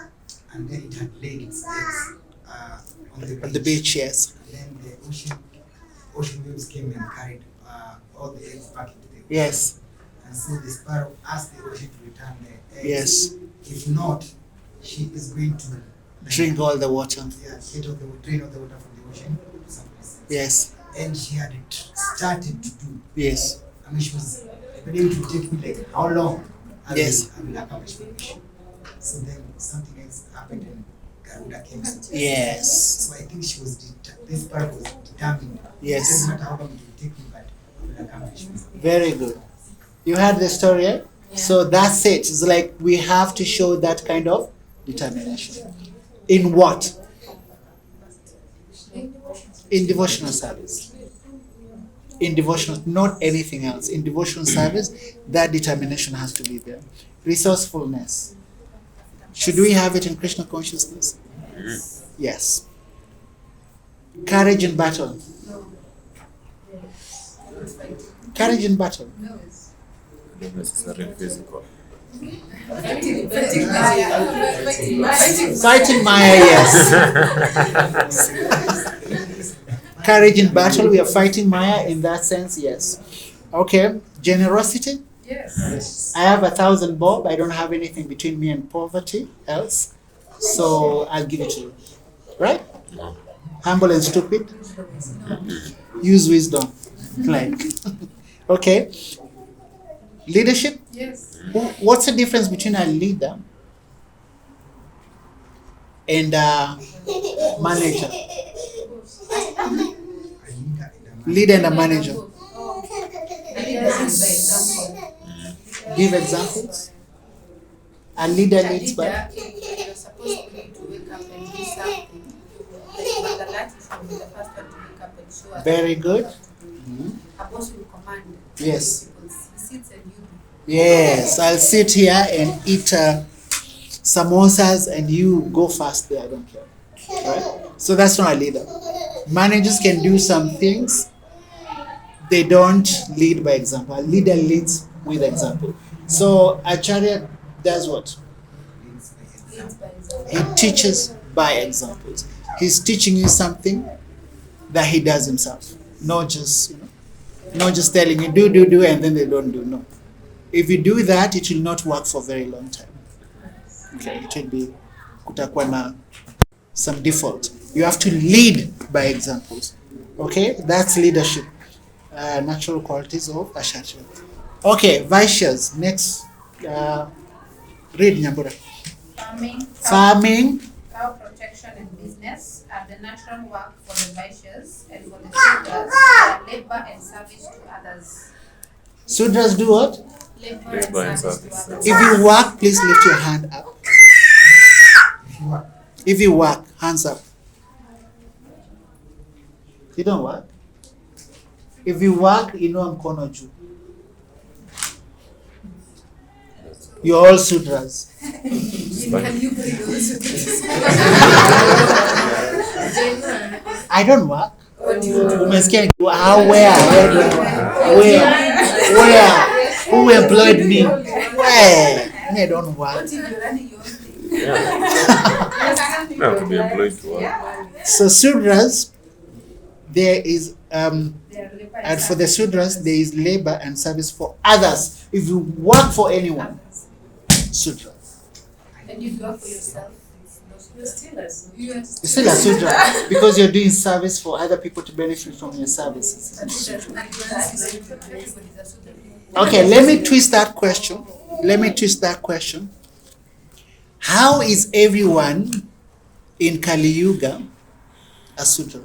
D: and then it had laid its eggs
A: on the beach. Yes,
D: And then the ocean waves came and carried all the eggs back into the ocean.
A: yes,
D: And so the sparrow asked the ocean to return the eggs.
A: yes.
D: If not, she is going to
A: Drink all the water.
D: Yeah, drain all the water from the ocean to some places.
A: Yes,
D: And she had started to do.
A: yes,
D: I mean, she was But it will take me like how long
A: Yes.
D: I will accomplish my mission. So then something else happened and Garuda came.
A: Yes.
D: So I think she was this part was determined.
A: Yes.
D: It doesn't matter how long it will take me, but I will accomplish my
A: Very good. You heard the story, eh? So that's it. It's like we have to show that kind of determination. In what? In devotional service. In devotional, not anything else. In devotional service, that determination has to be there. Resourcefulness. Should we have it in Krishna consciousness? Yes. Courage in battle. Courage in battle.
B: Not necessarily physical.
A: Fighting Maya, yes. Courage in battle, we are fighting Maya in that sense, yes. Okay, generosity.
C: Yes.
A: I have 1,000 bob. I don't have anything between me and poverty else. So I'll give it to you. Right? Humble and stupid. Use wisdom. Like, okay. Leadership.
C: Yes.
A: What's the difference between a leader and a manager? Leader and a manager. Give examples. A leader leads by.
C: You're supposed to wake up and do something. But the light is from the first one to wake up and show us.
A: Very good.
C: A boss will command.
A: Yes.
C: He sits and you do.
A: Yes, I'll sit here and eat samosas and you go fast there, I don't care. Right? So that's not a leader. Managers can do some things, they don't lead by example. A leader leads with example. So Acharya does what? He teaches by examples. He's teaching you something that he does himself. Not just, not just telling you do and then they don't do. No. If you do that, it will not work for a very long time. Okay, it will be kutakuwa na some default. You have to lead by examples. Okay, that's leadership. Natural qualities of Acharya. Okay, Vaishyas. Next, read Nyambura. Farming.
I: Cow protection and business are the natural work for the Vaishyas, and for the Sudras, they are labor and service to others.
A: Sudras do what?
I: Labor and service to others.
A: If you work, please lift your hand up. If you work, hands up. You don't work? If you work, mkono juu. You're all Sudras. I don't work. Umesikia how, where? Who employed me? Where? I don't work.
B: You have to be employed to work.
A: So Sudras, there is and for the Sudras there is labor and service for others. If you work for anyone, Sudra.
C: And you work for yourself.
E: You're still a Sudra.
A: You're still a Sudra because you're doing service for other people to benefit from your services. Okay, let me twist that question. How is everyone in Kali Yuga a Sudra?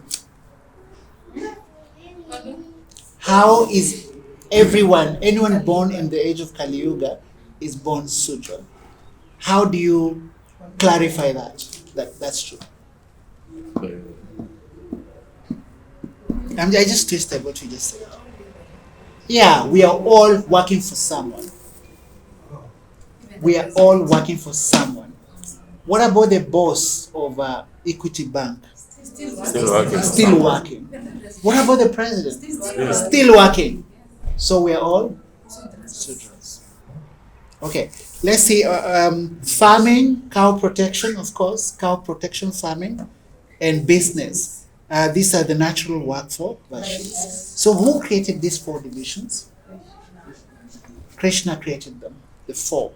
A: How is anyone born in the age of Kali Yuga is born Sudra? How do you clarify that that's true? I just twisted what you just said. Yeah, we are all working for someone. We are all working for someone. What about the boss of Equity Bank? Still working. What about the president? Still working. So we are all Sudras. Okay, let's see. Farming, cow protection, of course, cow protection, farming, and business. These are the natural work for Vaishyas. So who created these 4 divisions? Krishna created them, the 4.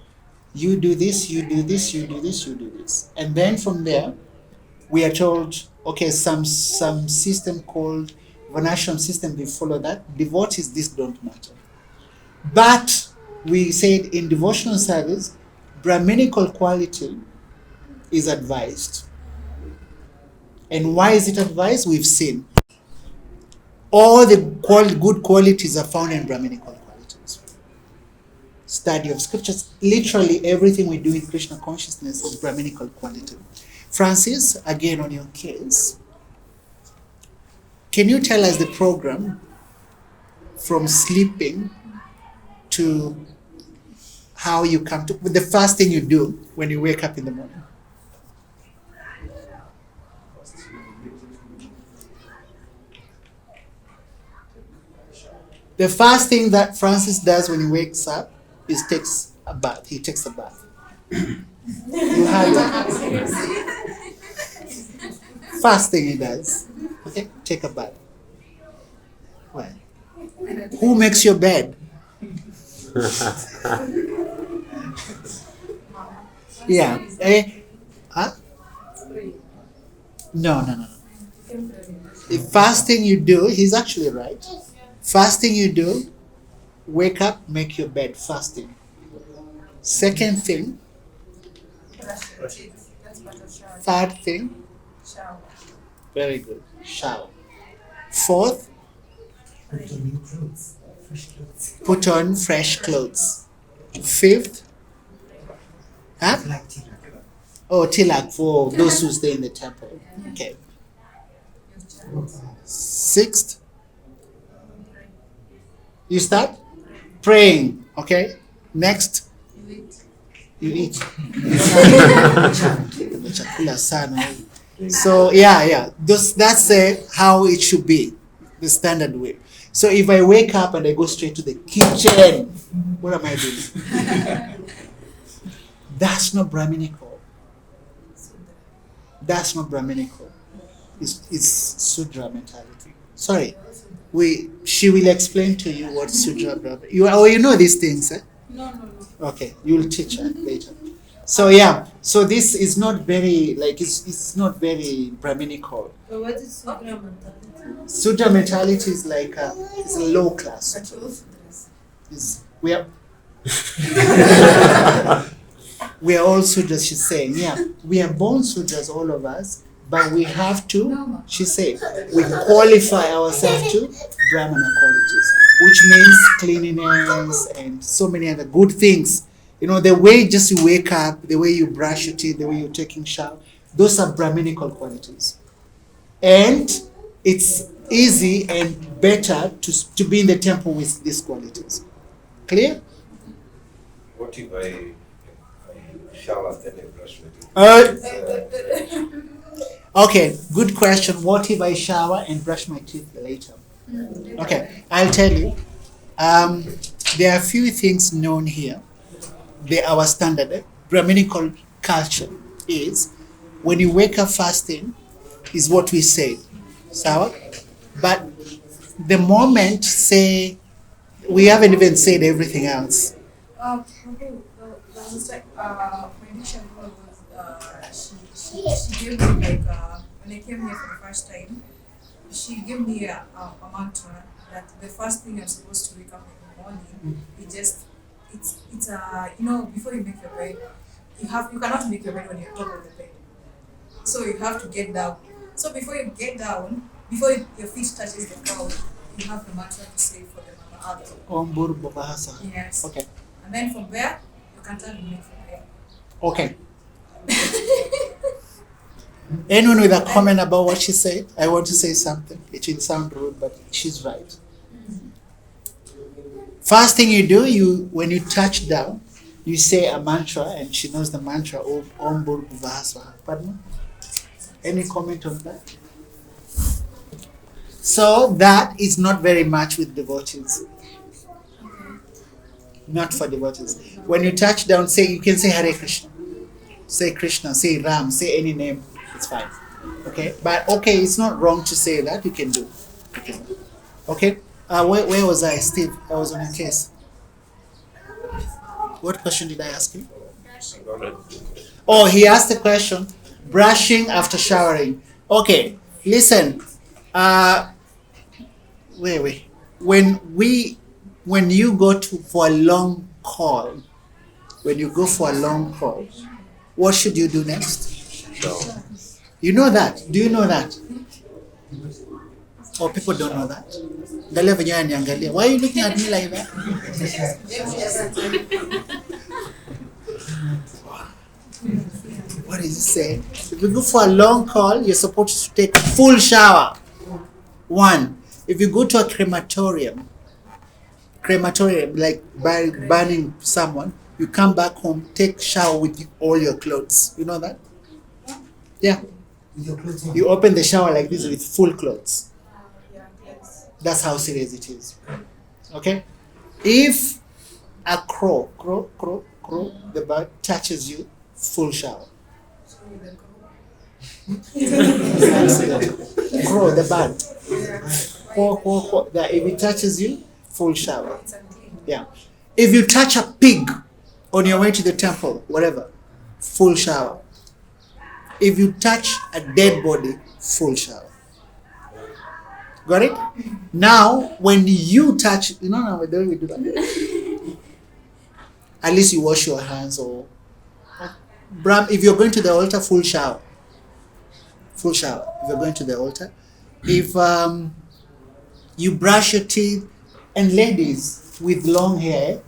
A: You do this, you do this, you do this, you do this. And then from there, we are told, okay, some system called Varnashram system, we follow that. Devotees, this don't matter. But we said in devotional service, Brahminical quality is advised. And why is it advised? We've seen. All the good qualities are found in Brahminical qualities. Study of scriptures, literally everything we do in Krishna consciousness is Brahminical quality. Francis, again on your case, can you tell us the program from sleeping to how you come to, the first thing you do when you wake up in the morning? The first thing that Francis does when he wakes up is takes a bath. He takes a bath. You heard that. First thing he does, okay, take a bath. Well, who makes your bed? Yeah. Huh? No. The first thing you do, he's actually right. First thing you do, wake up, make your bed. First thing. Second thing. Third thing.
I: Shower.
A: Very good. Shower. Fourth.
D: Put on new clothes, fresh clothes.
A: Put on fresh clothes. Fifth. Huh?
D: Like tilak.
A: Oh, tilak for those who stay in the temple. Okay. Sixth. You start praying. Okay. Next. You eat. So yeah. That's how it should be, the standard way. So if I wake up and I go straight to the kitchen, what am I doing? That's not Brahminical. That's not Brahminical. It's Sudra mentality. Sorry. She will explain to you what Sudra Brahminical. You know these things, eh?
I: No.
A: Okay, you'll teach her later. So yeah, so this is not very it's not very Brahminical.
H: But what is Sudra mentality?
A: Sudra mentality is like it's a low class. We are we are all Sudras, she's saying. Yeah, we are born Sudras, all of us, but we have to, she said, we qualify ourselves to Brahmana qualities, which means cleanliness and so many other good things. You know, the way just you wake up, the way you brush your teeth, the way you're taking shower, those are Brahminical qualities. And it's easy and better to be in the temple with these qualities. Clear?
J: What if I shower then I brush my teeth?
A: Okay, good question. What if I shower and brush my teeth later? Okay, I'll tell you. There are a few things known here. Our standard Brahminical culture is when you wake up fasting is what we say. Sawa? But the moment say we haven't even said everything else.
C: My addiction was she gave me like when I came here for the first time, she gave me a mantra that the first thing I'm supposed to wake up in the morning, it's before you make your bed, you cannot make your bed when you're on top of the bed. So you have to get down. So before you get down, before your feet touches the ground, you have the mantra to say for the Mama Earth.
A: Om Bhur Bhuvah.
C: Yes.
A: Okay.
C: And then from there, you can turn and make your bed.
A: Okay. Anyone with a comment about what she said? I want to say something. It will sound rude, but she's right. First thing you do, when you touch down, you say a mantra, and she knows the mantra of Om Bhur Bhuvah. Pardon? Any comment on that? So that is not very much with devotees. Not for devotees. When you touch down, you can say Hare Krishna. Say Krishna, say Ram, say any name. It's fine. Okay? But okay, it's not wrong to say that. You can do. Okay? Where was I, Steve? I was on a case. What question did I ask you? Oh, he asked the question, brushing after showering. Okay, listen. Wait. When we when you go for a long call, when you go for a long call, what should you do next?
B: Shower.
A: You know that? Do you know that? Or people don't know that? Angalia venye ananiangalia. Why are you looking at me like that? What is it saying? If you go for a long call, you're supposed to take a full shower. 1. If you go to a crematorium, like burning someone, you come back home, take shower with all your clothes. You know that? Yeah.
D: With your clothes on.
A: You open the shower like this with full clothes.
C: Yeah, yes.
A: That's how serious it is. Okay? If a crow, the bird touches you, full shower.
C: So the
A: Crow, the bird. If it touches you, full shower.
C: it's unclean.
A: Yeah. If you touch a pig on your way to the temple, whatever, full shower. If you touch a dead body, full shower. Got it? Now, when you touch, now we don't do that. At least you wash your hands or. If you're going to the altar, full shower. Full shower. If you're going to the altar. If you brush your teeth, and ladies with long hair,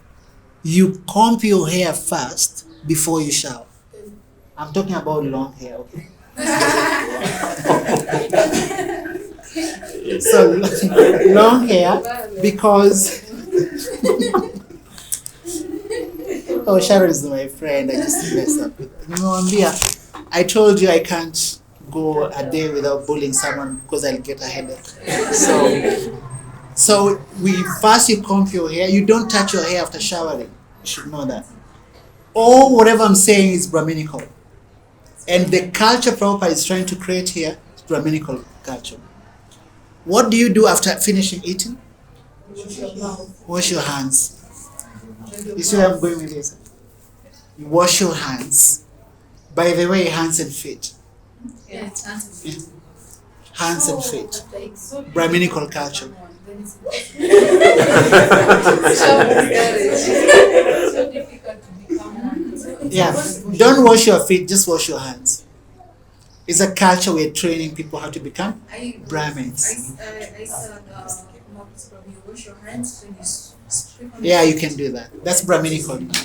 A: you comb your hair first before you shower. I'm talking about long hair, okay? So long hair because oh, Sharon is my friend. I just messed up with her. I told you I can't go a day without bullying someone because I'll get a headache. So first you comb your hair. You don't touch your hair after showering. You should know that. Or whatever I'm saying is Brahminical. And the culture Prabhupada is trying to create here is Brahminical culture. What do you do after finishing eating? Wash your hands. You see where I'm going with this? You wash your hands. By the way, hands and feet.
I: Yeah.
A: Hands and feet. Brahminical culture.
I: So difficult to become one.
A: Yeah. Don't wash your feet, just wash your hands. It's a culture we're training people how to become Brahmins.
C: I said, Marcus, you wash your hands when you speak on
A: Yeah, you can do that. That's Brahminical now.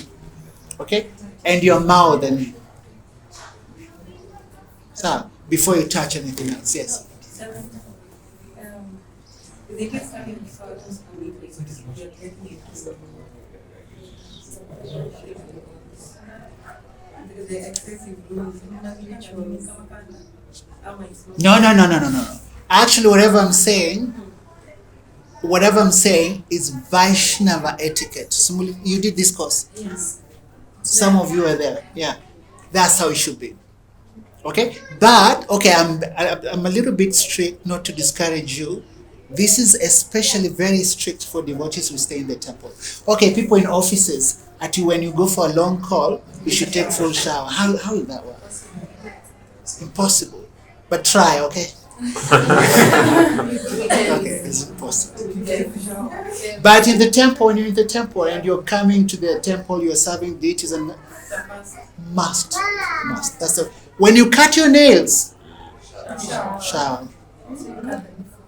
A: Okay? And your mouth and so before you touch anything else, yes.
E: They keep coming before us and we you're taking it because they're excessive rules, rituals.
A: No. Actually, whatever I'm saying is Vaishnava etiquette. You did this course.
E: Yes.
A: Some of you are there. Yeah. That's how it should be. Okay? But, okay, I'm a little bit strict not to discourage you. This is especially very strict for devotees who stay in the temple. Okay, people in offices, when you go for a long call, you should take full shower. How will that work? It's impossible. But try, okay? Okay, it's impossible. But in the temple, when you're in the temple and you're coming to the temple, you're serving deities and must. That's the. When you cut your nails, shower.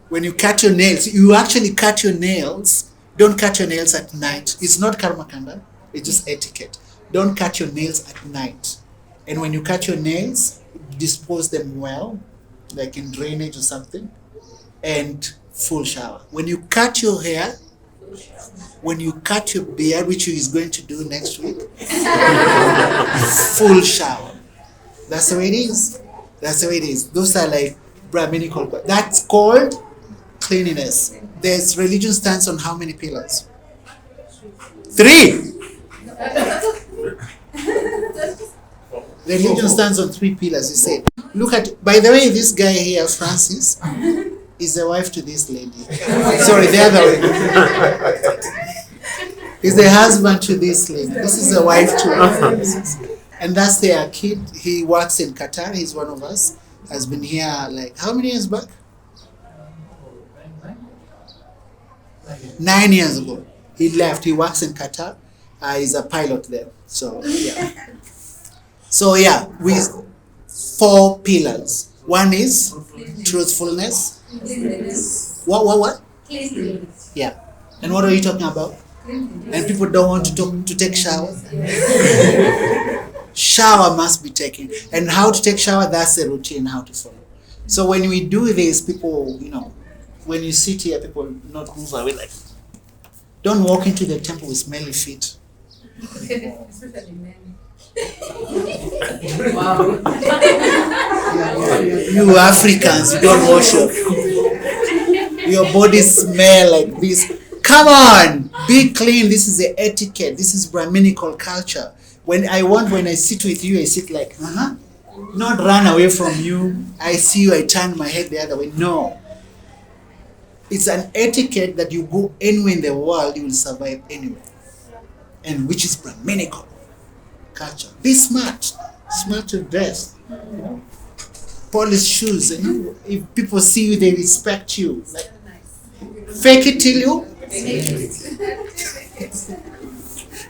A: When you cut your nails, you actually cut your nails. Don't cut your nails at night. It's not karma kanda. It's just etiquette. Don't cut your nails at night. And when you cut your nails, dispose them well, like in drainage or something, and full shower. When you cut your hair, when you cut your beard, which you is going to do next week, full shower. That's the way it is. That's the way it is. Those are like Brahminical. That's called cleanliness. There's religion stands on how many pillars? 3. Religion stands on 3 pillars, you said. Look at, by the way, this guy here, Francis, is the wife to this lady. Sorry, the other way. He's the husband to this lady. This is the wife to Francis. And that's their kid. He works in Qatar. He's one of us. Has been here like, how many years back? 9 years ago. He left. He works in Qatar. He's a pilot there. So yeah. So yeah, with 4 pillars. One is truthfulness. What? Yeah. And what are you talking about? And people don't want to take shower. Shower must be taken. And how to take shower, that's a routine, how to follow. So when we do this, people, when you sit here, people not move away like, don't walk into the temple with smelly feet.
C: Especially men.
I: Wow.
A: You Africans, you don't wash your body smell like this. Come on, be clean. This is the etiquette. This is Brahminical culture. When I sit with you, I sit like, not run away from you. I see you, I turn my head the other way. No. It's an etiquette that you go anywhere in the world, you will survive anywhere. And which is Brahminical culture. Be smart. Smart to dress. Polish shoes. If people see you, they respect you. Like, fake it till you.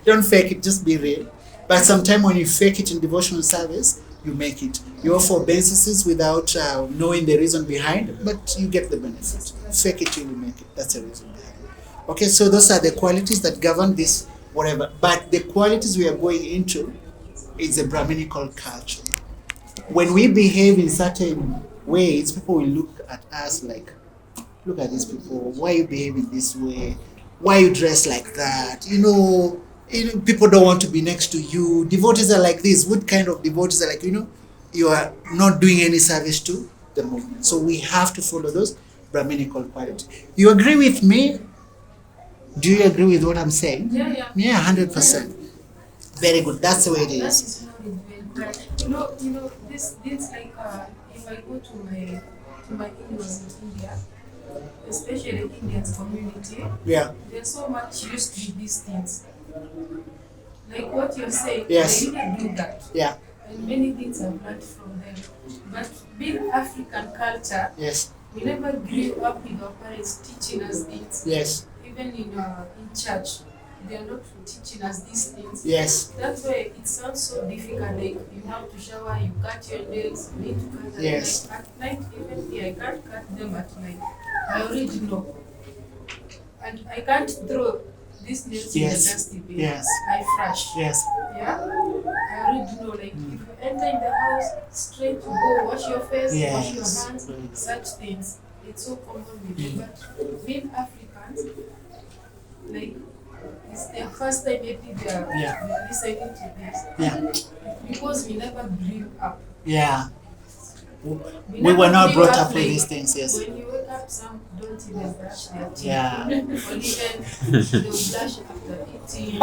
A: Don't fake it, just be real. But sometimes when you fake it in devotional service, you make it. You offer obeisances without knowing the reason behind, but you get the benefit. Fake it till you make it. That's the reason behind it. Okay, so those are the qualities that govern this, whatever. But the qualities we are going into is the Brahminical culture. When we behave in certain ways, people will look at us like, look at these people. Why are you behaving this way? Why you dress like that? People don't want to be next to you. Devotees are like this. What kind of devotees are like, you are not doing any service to the movement. So we have to follow those Brahminical qualities. You agree with me? Do you agree with what I'm saying?
E: Yeah.
A: Yeah, 100%. Very good. That's the way it
E: That
A: is.
E: is how it went. This like if I go to my in-laws in India, especially the Indian community,
A: Yeah.
E: they're so much used to these things. Like what you're saying,
A: Yes.
E: they really do that.
A: Yeah.
E: And many things I've learned from them. But being African culture,
A: Yes.
E: we never grew up with our parents teaching us things.
A: Yes.
E: Even in church, they are not teaching us these things.
A: Yes.
E: That's why it sounds so difficult. Like you have to shower, you cut your nails, you need to cut them.
A: Yes.
E: Like at night, even me, I can't cut them at night. I already know. And I can't throw these nails
A: Yes.
E: in the dusty bin.
A: Yes.
E: I fresh.
A: Yes.
E: Yeah? I already know. Like if you enter in the house, straight to go wash your face, wash your
A: Yes.
E: hands, such things. It's so common with them. But being Africans, like it's their first time maybe they are listening to this.
A: Yeah.
E: Because we never grew up.
A: Yeah. We
E: never
A: were not
E: grew
A: brought up with
E: like,
A: these things, yes.
E: When you wake up, some don't even brush their teeth.
A: Yeah.
E: Or even they'll blush after eating.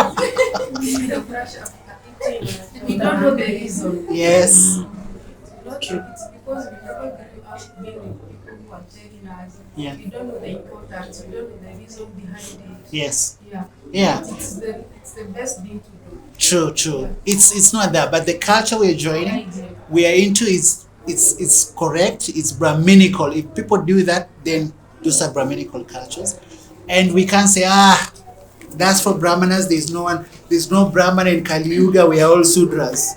E: They'll brush after eating. We don't know the reason.
A: Yes.
E: It's because we never grew up being with people who are telling us.
A: Yeah.
E: We don't know the importance. We don't know the reason behind it.
A: Yes.
E: Yeah.
A: Yeah.
E: It's the best thing to do.
A: True. It's not that, but the culture we're joining, we are into it's correct. It's Brahminical. If people do that, then those are Brahminical cultures, and we can't say that's for Brahmanas. There's no Brahmana in Kali Yuga. We are all Sudras.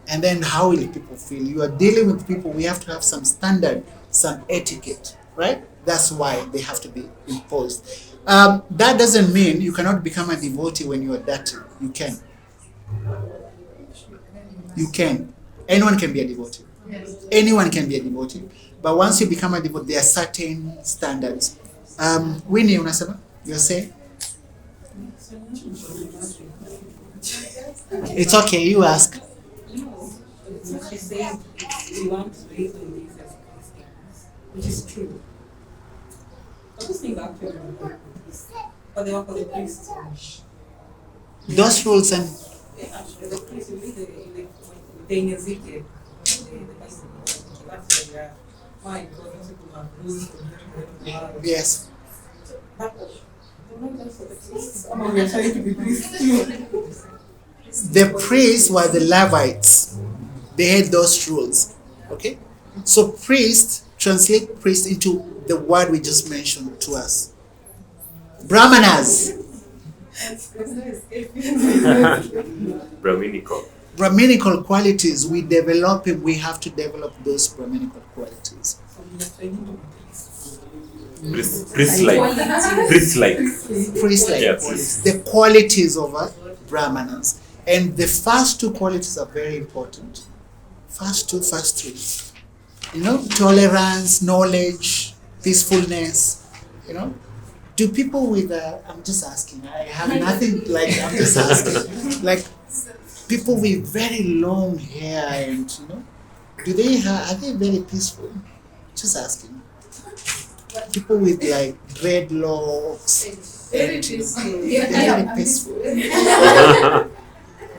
A: And then how will people feel? You are dealing with people. We have to have some standard, some etiquette, right? That's why they have to be imposed. That doesn't mean you cannot become a devotee when you are dirty. You can. You can. Anyone can be a devotee.
E: Yes.
A: Anyone can be a devotee. But once you become a devotee, there are certain standards. Winnie, unasema? You're saying? It's okay, you ask.
K: She's saying we want to raise on these as Christians, which is true. But those things actually but they were for the priests.
A: Those rules and
K: Actually, the priests, you read in Ezekiel, that's where my God, those people have rules.
A: yes.
K: But we are trying to be priests too.
A: The priests were the Levites. They had those rules. Okay? So priest, translate priest into the word we just mentioned to us. Brahmanas.
B: Brahminical.
A: Brahminical qualities, we develop it, we have to develop those Brahminical qualities.
B: Priest-like. Priest-like.
A: Priest-like
B: Yes.
A: qualities, the qualities of Brahmanas. And the first two qualities are very important. First three. Tolerance, knowledge, peacefulness, Do people with, I'm just asking, I have nothing, I'm just asking, people with very long hair and, are they very peaceful? Just asking. People with dreadlocks.
I: Very peaceful.
A: They're very peaceful.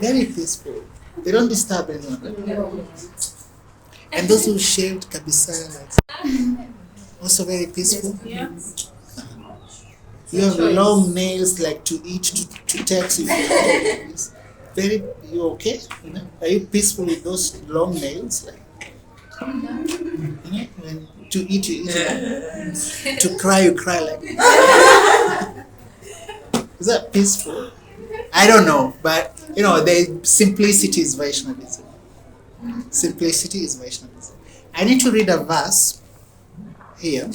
A: Very peaceful. They don't disturb anyone.
I: No.
A: And those who shaved kabisa, also very peaceful.
I: Yeah.
A: You have long nails to eat to text. You okay? Are you peaceful with those long nails? When to eat you eat. To cry you cry Is that peaceful? I don't know, but the simplicity is Vaishnavism. Simplicity is Vaishnavism. I need to read a verse here.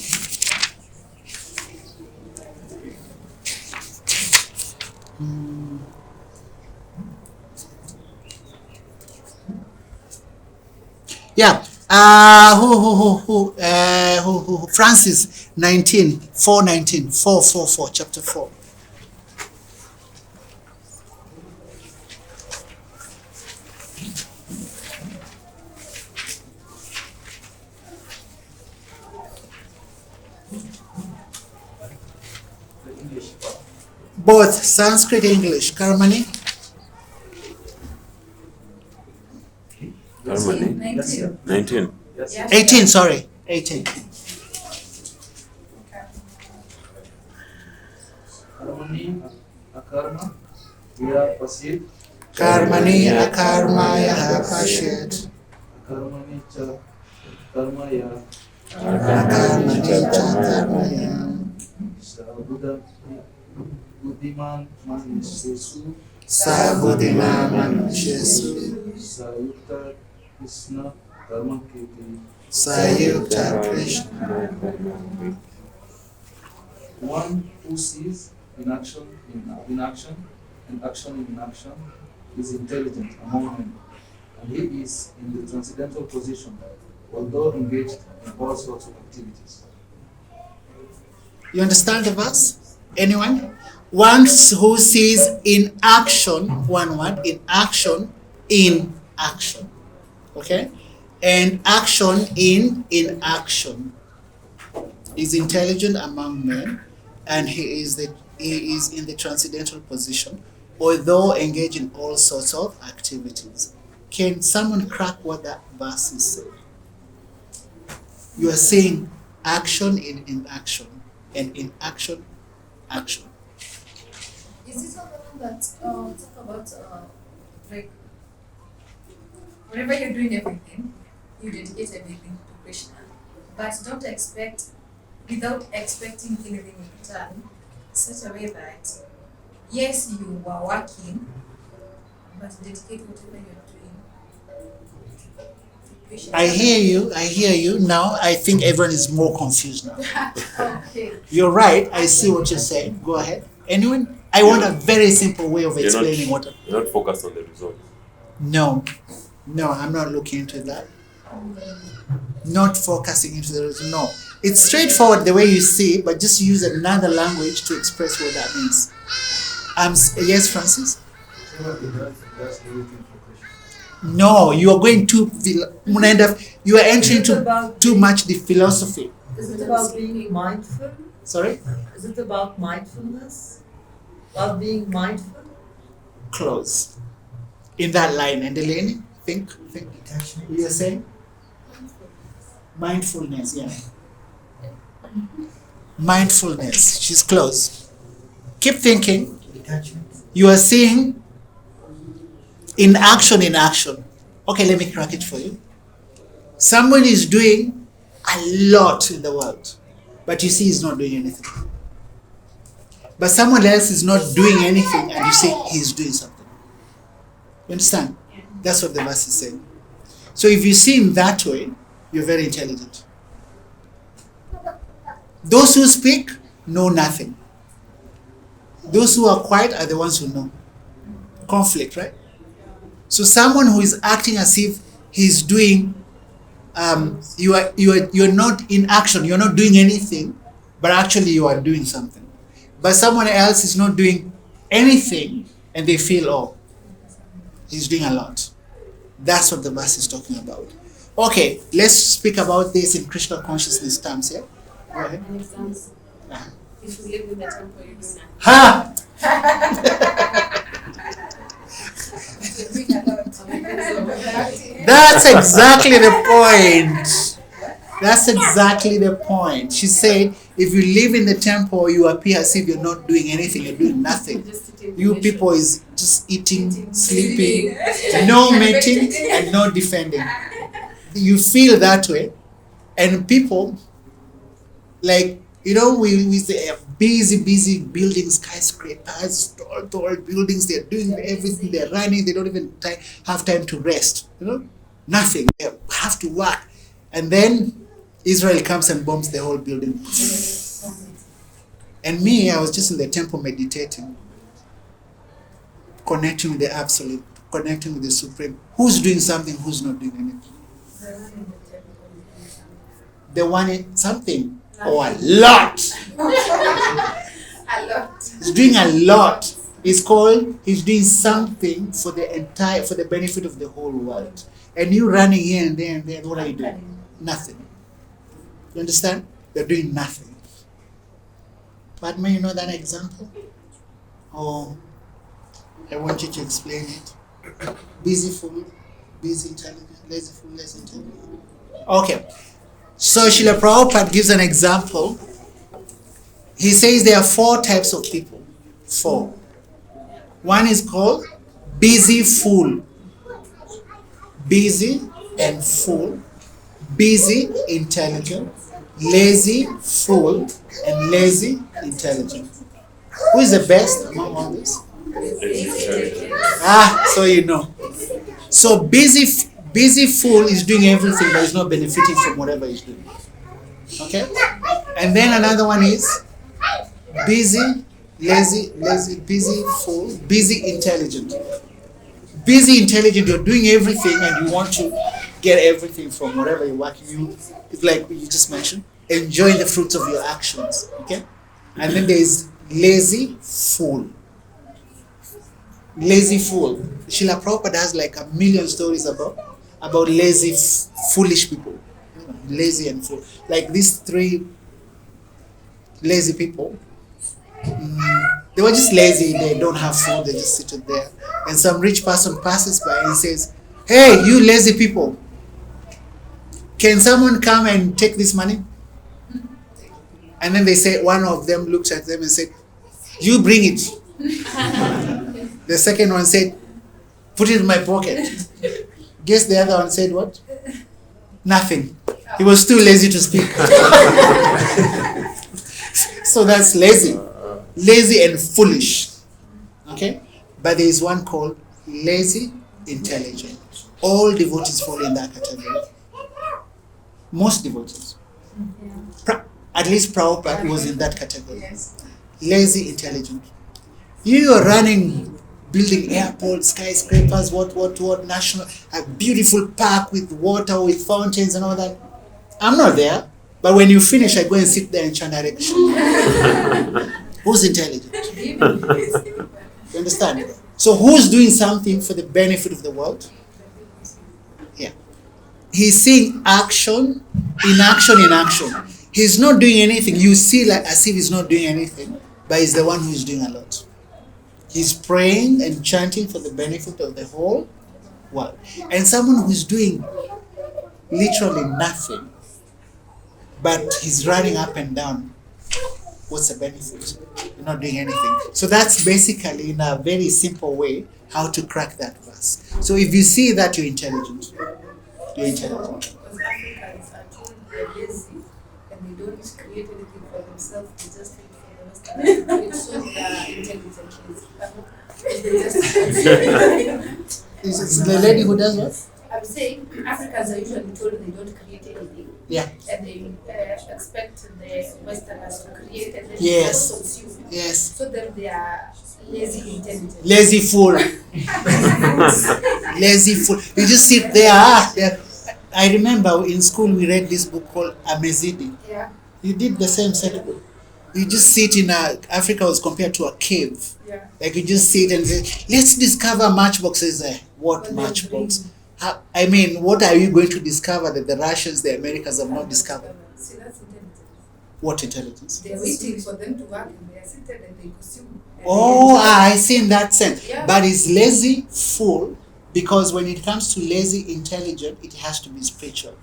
A: Yeah. Francis 4:19, chapter 4. Both Sanskrit and English. Karmani?
B: Karmani? 19.
A: 18, sorry. 18.
L: Karmani akarma ya pasit.
A: Karmani akarmaya pasit.
L: Karmani cha karmaya.
A: Karmani cha karmaya.
L: Buddhiman manusyesu.
A: Sabuddhiman manusyesu.
L: Sayukta Krishna karma kiti.
A: Sayukta Krishna.
L: One who sees in action and action in inaction is intelligent among men, and he is in the transcendental position, although engaged in all sorts of activities.
A: You understand the verse? Anyone? One who sees in action, one word, in action. Okay? And action in action. Is intelligent among men, and he is in the transcendental position, although engaged in all sorts of activities. Can someone crack what that verse is saying? You are saying action in action, and in action.
C: Is this all the one that talk about whenever you're doing everything, you dedicate everything to Krishna, but don't expect, without expecting anything in return, such a way that yes, you are working, but dedicate whatever you're doing to Krishna.
A: I hear you. Now I think everyone is more confused now.
C: Okay.
A: You're right. I see what you're saying. Go ahead. Anyone? I want a very simple way of explaining what.
B: You're not focused on the result.
A: No, I'm not looking into that. Not focusing into the result. No, it's straightforward the way you see, but just use another language to express what that means. Yes, Francis. No, you are going too. You are entering too much the philosophy.
H: Is it about being mindful?
A: Sorry?
H: Is it about mindfulness? About being mindful?
A: Close. In that line, and Delaney, think. You are saying? Mindfulness, yeah. Mindfulness. She's close. Keep thinking. You are seeing in action. Okay, let me crack it for you. Someone is doing a lot in the world, but you see he's not doing anything. but someone else is not doing anything and you say he's doing something. You understand? That's what the verse is saying. So if you see in that way, you're very intelligent. Those who speak know nothing. Those who are quiet are the ones who know. Conflict, right? So someone who is acting as if he's doing, you're not in action, you're not doing anything, but actually you are doing something. But someone else is not doing anything and they feel, oh, he's doing a lot. That's what the verse is talking about. Okay, let's speak about this in Krishna consciousness terms here. Go ahead.
E: An example. If you live in the temple, you do nothing.
A: Ha! That's exactly the point. That's exactly the point. She said, if you live in the temple, you appear as if you're not doing anything, you're doing nothing. You people is just eating, sleeping, no mating, and no defending. You feel that way, and people, like, you know, we say busy building skyscrapers, tall buildings. They're doing everything. They're running. They don't even have time to rest. You know, nothing. They have to work, and then Israel comes and bombs the whole building. And me, I was just in the temple meditating, connecting with the Absolute, connecting with the Supreme. Who's doing something? Who's not doing anything? The one in something. Or a lot.
I: A lot.
A: He's doing a lot. It's called, he's doing something for the benefit of the whole world. And you running here and there and there, what are you doing? Nothing. You understand? You're doing nothing. But may you know that example? Oh, I want you to explain it. Busy fool, busy intelligent, lazy fool, lazy intelligent. Okay. So Srila Prabhupada gives an example. He says there are 4 types of people. 4. One is called busy fool. Busy and fool. Busy intelligent. Lazy fool and lazy intelligent. Who is the best among all this? So you know. So busy fool is doing everything but is not benefiting from whatever he's doing. Okay? And then another one is busy, lazy, busy fool, busy intelligent. Busy intelligent, you're doing everything and you want to get everything from whatever you're working. It's like you just mentioned, enjoying the fruits of your actions. Okay? And then there's lazy fool. Lazy fool. Srila Prabhupada has like a million stories about lazy, foolish people. Lazy and fool. Like these 3 lazy people. They were just lazy. They don't have food. They just sit there. And some rich person passes by and says, "Hey, you lazy people. Can someone come and take this money?" And then they say, one of them looks at them and said, "You bring it." The second one said, "Put it in my pocket." Guess the other one said what? Nothing. He was too lazy to speak. So that's lazy. Lazy and foolish. Okay? But there is one called lazy intelligent. All devotees fall in that category. Most devotees. At least Prabhupada was in that category. Lazy intelligent. You are running, building airports, skyscrapers, what, national, a beautiful park with water, with fountains and all that. I'm not there, but when you finish, I go and sit there and chant direction. Who's intelligent? You understand? So who's doing something for the benefit of the world? Yeah. He's seeing action, in action. He's not doing anything. You see like as if he's not doing anything, but he's the one who is doing a lot. He's praying and chanting for the benefit of the whole world. And someone who's doing literally nothing, but he's running up and down, what's the benefit? You're not doing anything. So that's basically, in a very simple way, how to crack that verse. So if you see that, you're intelligent. You're intelligent.
E: Because Africans are told they're lazy and they don't create anything for themselves, they just think for
I: It shows their intelligence.
A: Is the lady who does what?
I: I'm saying Africans are usually told they don't create anything.
A: Yeah.
I: And they expect the Westerners to create and then
A: Yes.
I: just consume.
A: Yes.
I: So then they are lazy intelligent.
A: Lazy fool. Lazy fool. You just sit there. I remember in school we read this book called Amazidi.
I: Yeah.
A: You did the same set book. You just sit in Africa was compared to a cave.
I: Yeah.
A: Like you just sit and say, let's discover matchboxes there. What matchbox? I mean, what are you going to discover that the Russians, the Americans have not discovered?
I: See, that's intelligence.
A: What intelligence?
I: They're waiting for them to work and they are seated and they consume. And
A: Oh, I see in that sense.
I: Yeah.
A: But it's lazy fool because when it comes to lazy intelligent, it has to be spiritual.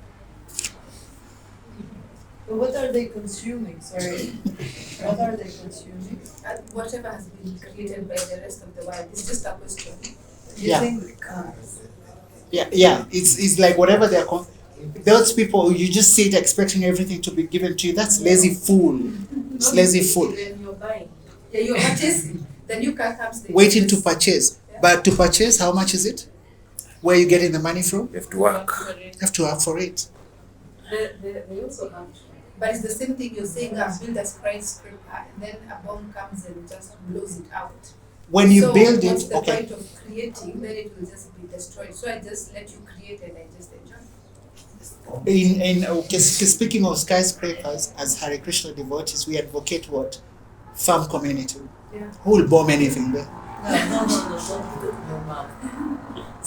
H: But what are they consuming? Sorry. What are they consuming?
I: whatever has been created by the rest of the world. It's just a question.
A: Yeah. Yeah. It's like whatever they're those people, you just sit expecting everything to be given to you. That's lazy fool. It's lazy fool.
I: When you're buying, yeah, you're purchasing. The new car comes.
A: Waiting to purchase, but to purchase, how much is it? Where are you getting the money from?
B: You have to work.
A: You have to work for it.
I: They also have. But it's the same thing you're saying. I've built a skyscraper, and then a bomb comes and just blows it out.
A: When you build
I: what's
A: it,
I: the
A: okay.
I: point of creating? Then it will just be destroyed. So I just let you create, and I just enjoy.
A: Speaking of skyscrapers, as Hare Krishna devotees, we advocate what? Farm community.
I: Yeah.
A: Who will bomb anything there?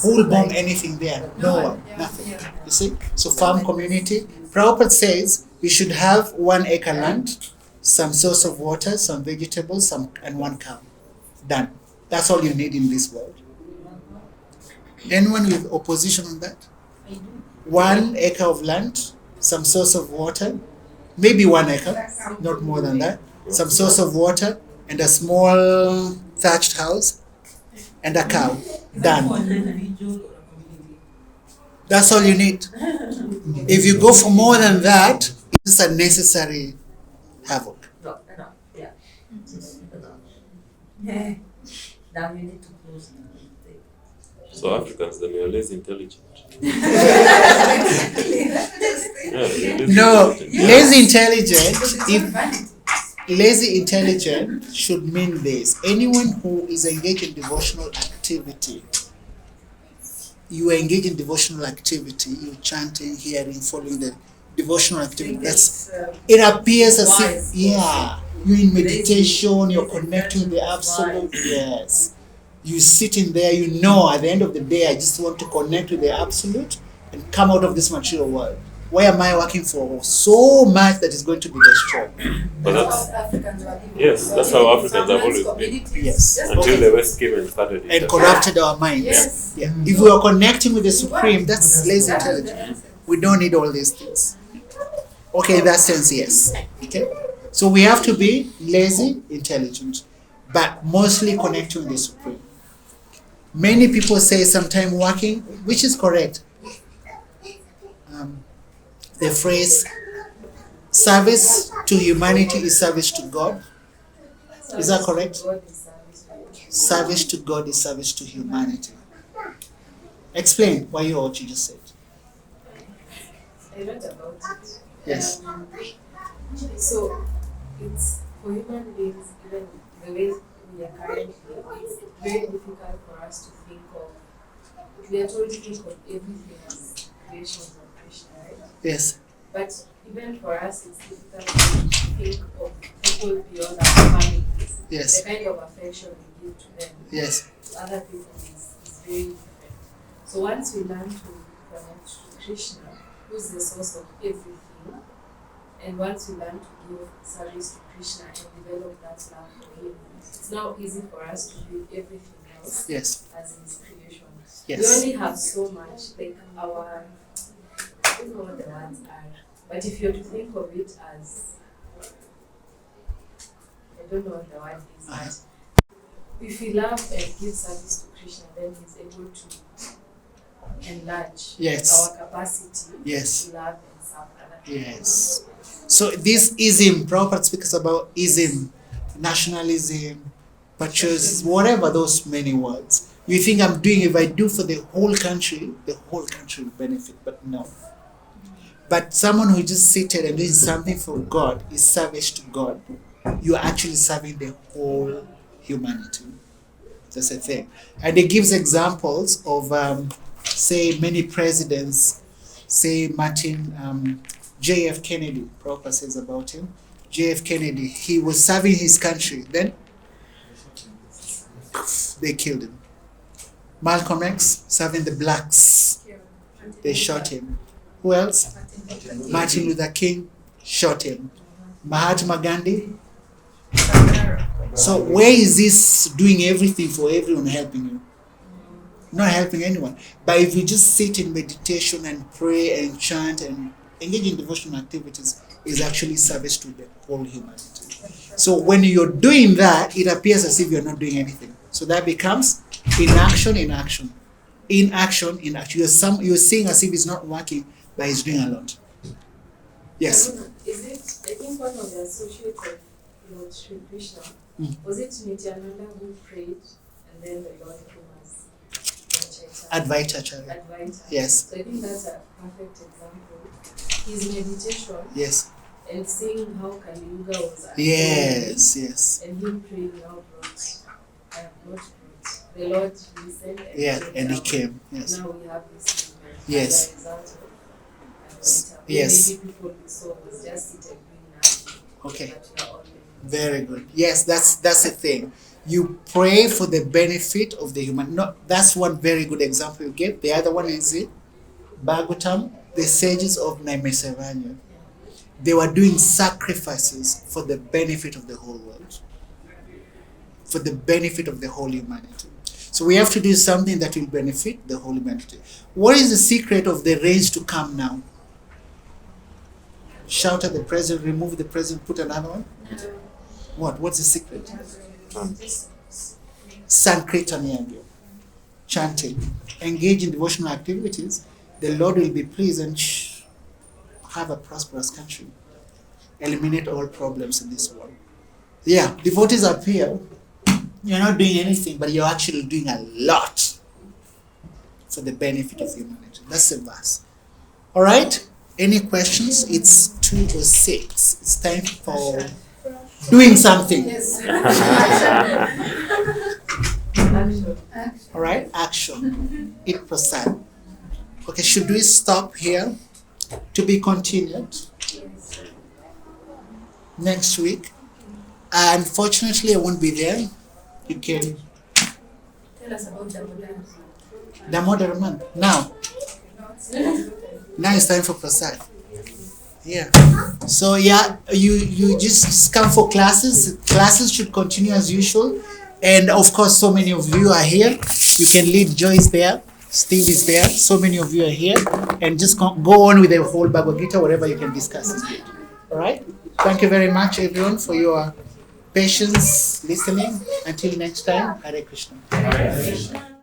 A: Who will bomb anything there? No one.
I: Yeah.
A: Nothing.
I: Yeah.
A: You see? So farm community. Prabhupada says we should have 1 acre land, some source of water, some vegetables, and 1 cow. Done. That's all you need in this world. Anyone with opposition on that? 1 acre of land, some source of water, maybe 1 acre, not more than that, some source of water, and a small thatched house, and a cow. Done. That's all you need. If you go for more than that, it's unnecessary havoc.
H: No, enough. Yeah. Now you need to close the
B: So Africans, then we are less intelligent.
A: No, lazy intelligent, lazy intelligent should mean this. Anyone who is engaged in devotional activity, you are engaged in devotional activity, you're chanting, hearing, following the devotional activity. That's it appears as if you're in meditation, you're connecting with the absolute. Yes. You sitting there, you know at the end of the day I just want to connect with the absolute and come out of this material world. Why am I working for so much that is going to be destroyed?
B: But that's how Africans have always been.
A: Yes.
B: Until the West came and started it.
A: And corrupted our minds.
I: Yes.
A: Yeah. If we are connecting with the Supreme, that's lazy intelligence. We don't need all these things. Okay, in that sense, yes. Okay. So we have to be lazy intelligent, but mostly connecting with the Supreme. Many people say sometime working, which is correct. The phrase service to humanity is service to God. Is that correct? Service to God is service to humanity. Explain why what you just said.
E: I read about it.
A: Yes.
E: So it's for human beings, even the way we are currently, it's very difficult for us to think of. We are told to think of everything as creations of Krishna, right?
A: Yes.
E: But even for us, it's difficult to think of people beyond our families.
A: Yes.
E: The kind of affection we give to them.
A: Yes.
E: To other people is very different. So once we learn to connect to Krishna, who's the source of everything, and once we learn to give service to Krishna and develop that love for him, it's now easy for us to do everything else
A: Yes.
E: as his creation.
A: Yes.
E: We only have so much, like our, I don't know what the words are, but if you're to think of it as, I don't know what the word is, but if we love and give service to Krishna, then he's able to enlarge
A: Yes.
E: our capacity
A: Yes.
E: to love and serve other people.
A: Yes. So this ism, Prabhupada speaks about ism. nationalism, patriotism, whatever those many words. You think I'm doing, if I do for the whole country will benefit, but no. But someone who just seated and doing something for God is service to God. You are actually serving the whole humanity. That's the thing. And it gives examples of, say, many presidents, say Martin, J.F. Kennedy, Prabhupada says about him. J.F. Kennedy, he was serving his country, then they killed him. Malcolm X, serving the blacks, they shot him. Who else? Martin Luther King, shot him. Mahatma Gandhi. So where is this doing everything for everyone, helping you? Not helping anyone. But if you just sit in meditation and pray and chant and engage in devotional activities, is actually service to the whole humanity. So when you're doing that, it appears as if you're not doing anything. So that becomes inaction. You're seeing as if it's not working, but it's doing a lot. Yes.
E: Is it, I think one of the associates of Lord Sri Krishna, was it Nityananda who prayed and then the Lord came as
A: Advaita Acharya. Yes.
E: So I think that's a perfect example. His meditation.
A: Yes.
E: And seeing how Kali Yuga was
A: Yes.
E: and him praying now brought, I have not brought. The Lord listened
A: and he came. Yes.
E: Now we have this movement.
A: Yes.
E: As a result of
A: Yes.
E: Maybe people who saw was just sitting doing nothing.
A: Okay.
E: But we are all
A: Very good. Yes, that's the thing. You pray for the benefit of the human. No, that's one very good example you gave. The other one is it, Bhagavatam, the sages of Naimesavanya. They were doing sacrifices for the benefit of the whole world, for the benefit of the whole humanity. So we have to do something that will benefit the whole humanity. What is the secret of the rains to come now? Shout at the president, remove the president, put another one? What's the secret? Sankirtaniyagyo. Chanting. Engage in devotional activities. The Lord will be pleased and have a prosperous country. Eliminate all problems in this world. Yeah, devotees appear. You're not doing anything, but you're actually doing a lot for the benefit of humanity. That's the verse. All right? Any questions? It's 2:06. It's time for doing something.
I: Yes.
A: All right? Action. It prasad. Okay, should we stop here? To be continued next week. Unfortunately, I won't be there. You can
I: Tell us about the
A: Damodar month. Now it's time for prasad. Yeah. So yeah, you just come for classes. Classes should continue as usual. And of course, so many of you are here. You can lead. Joy is there. Steve is there. So many of you are here. And just go on with the whole Bhagavad Gita, whatever you can discuss is good. All right? Thank you very much, everyone, for your patience, listening. Until next time, Hare Krishna.
I: Hare Krishna.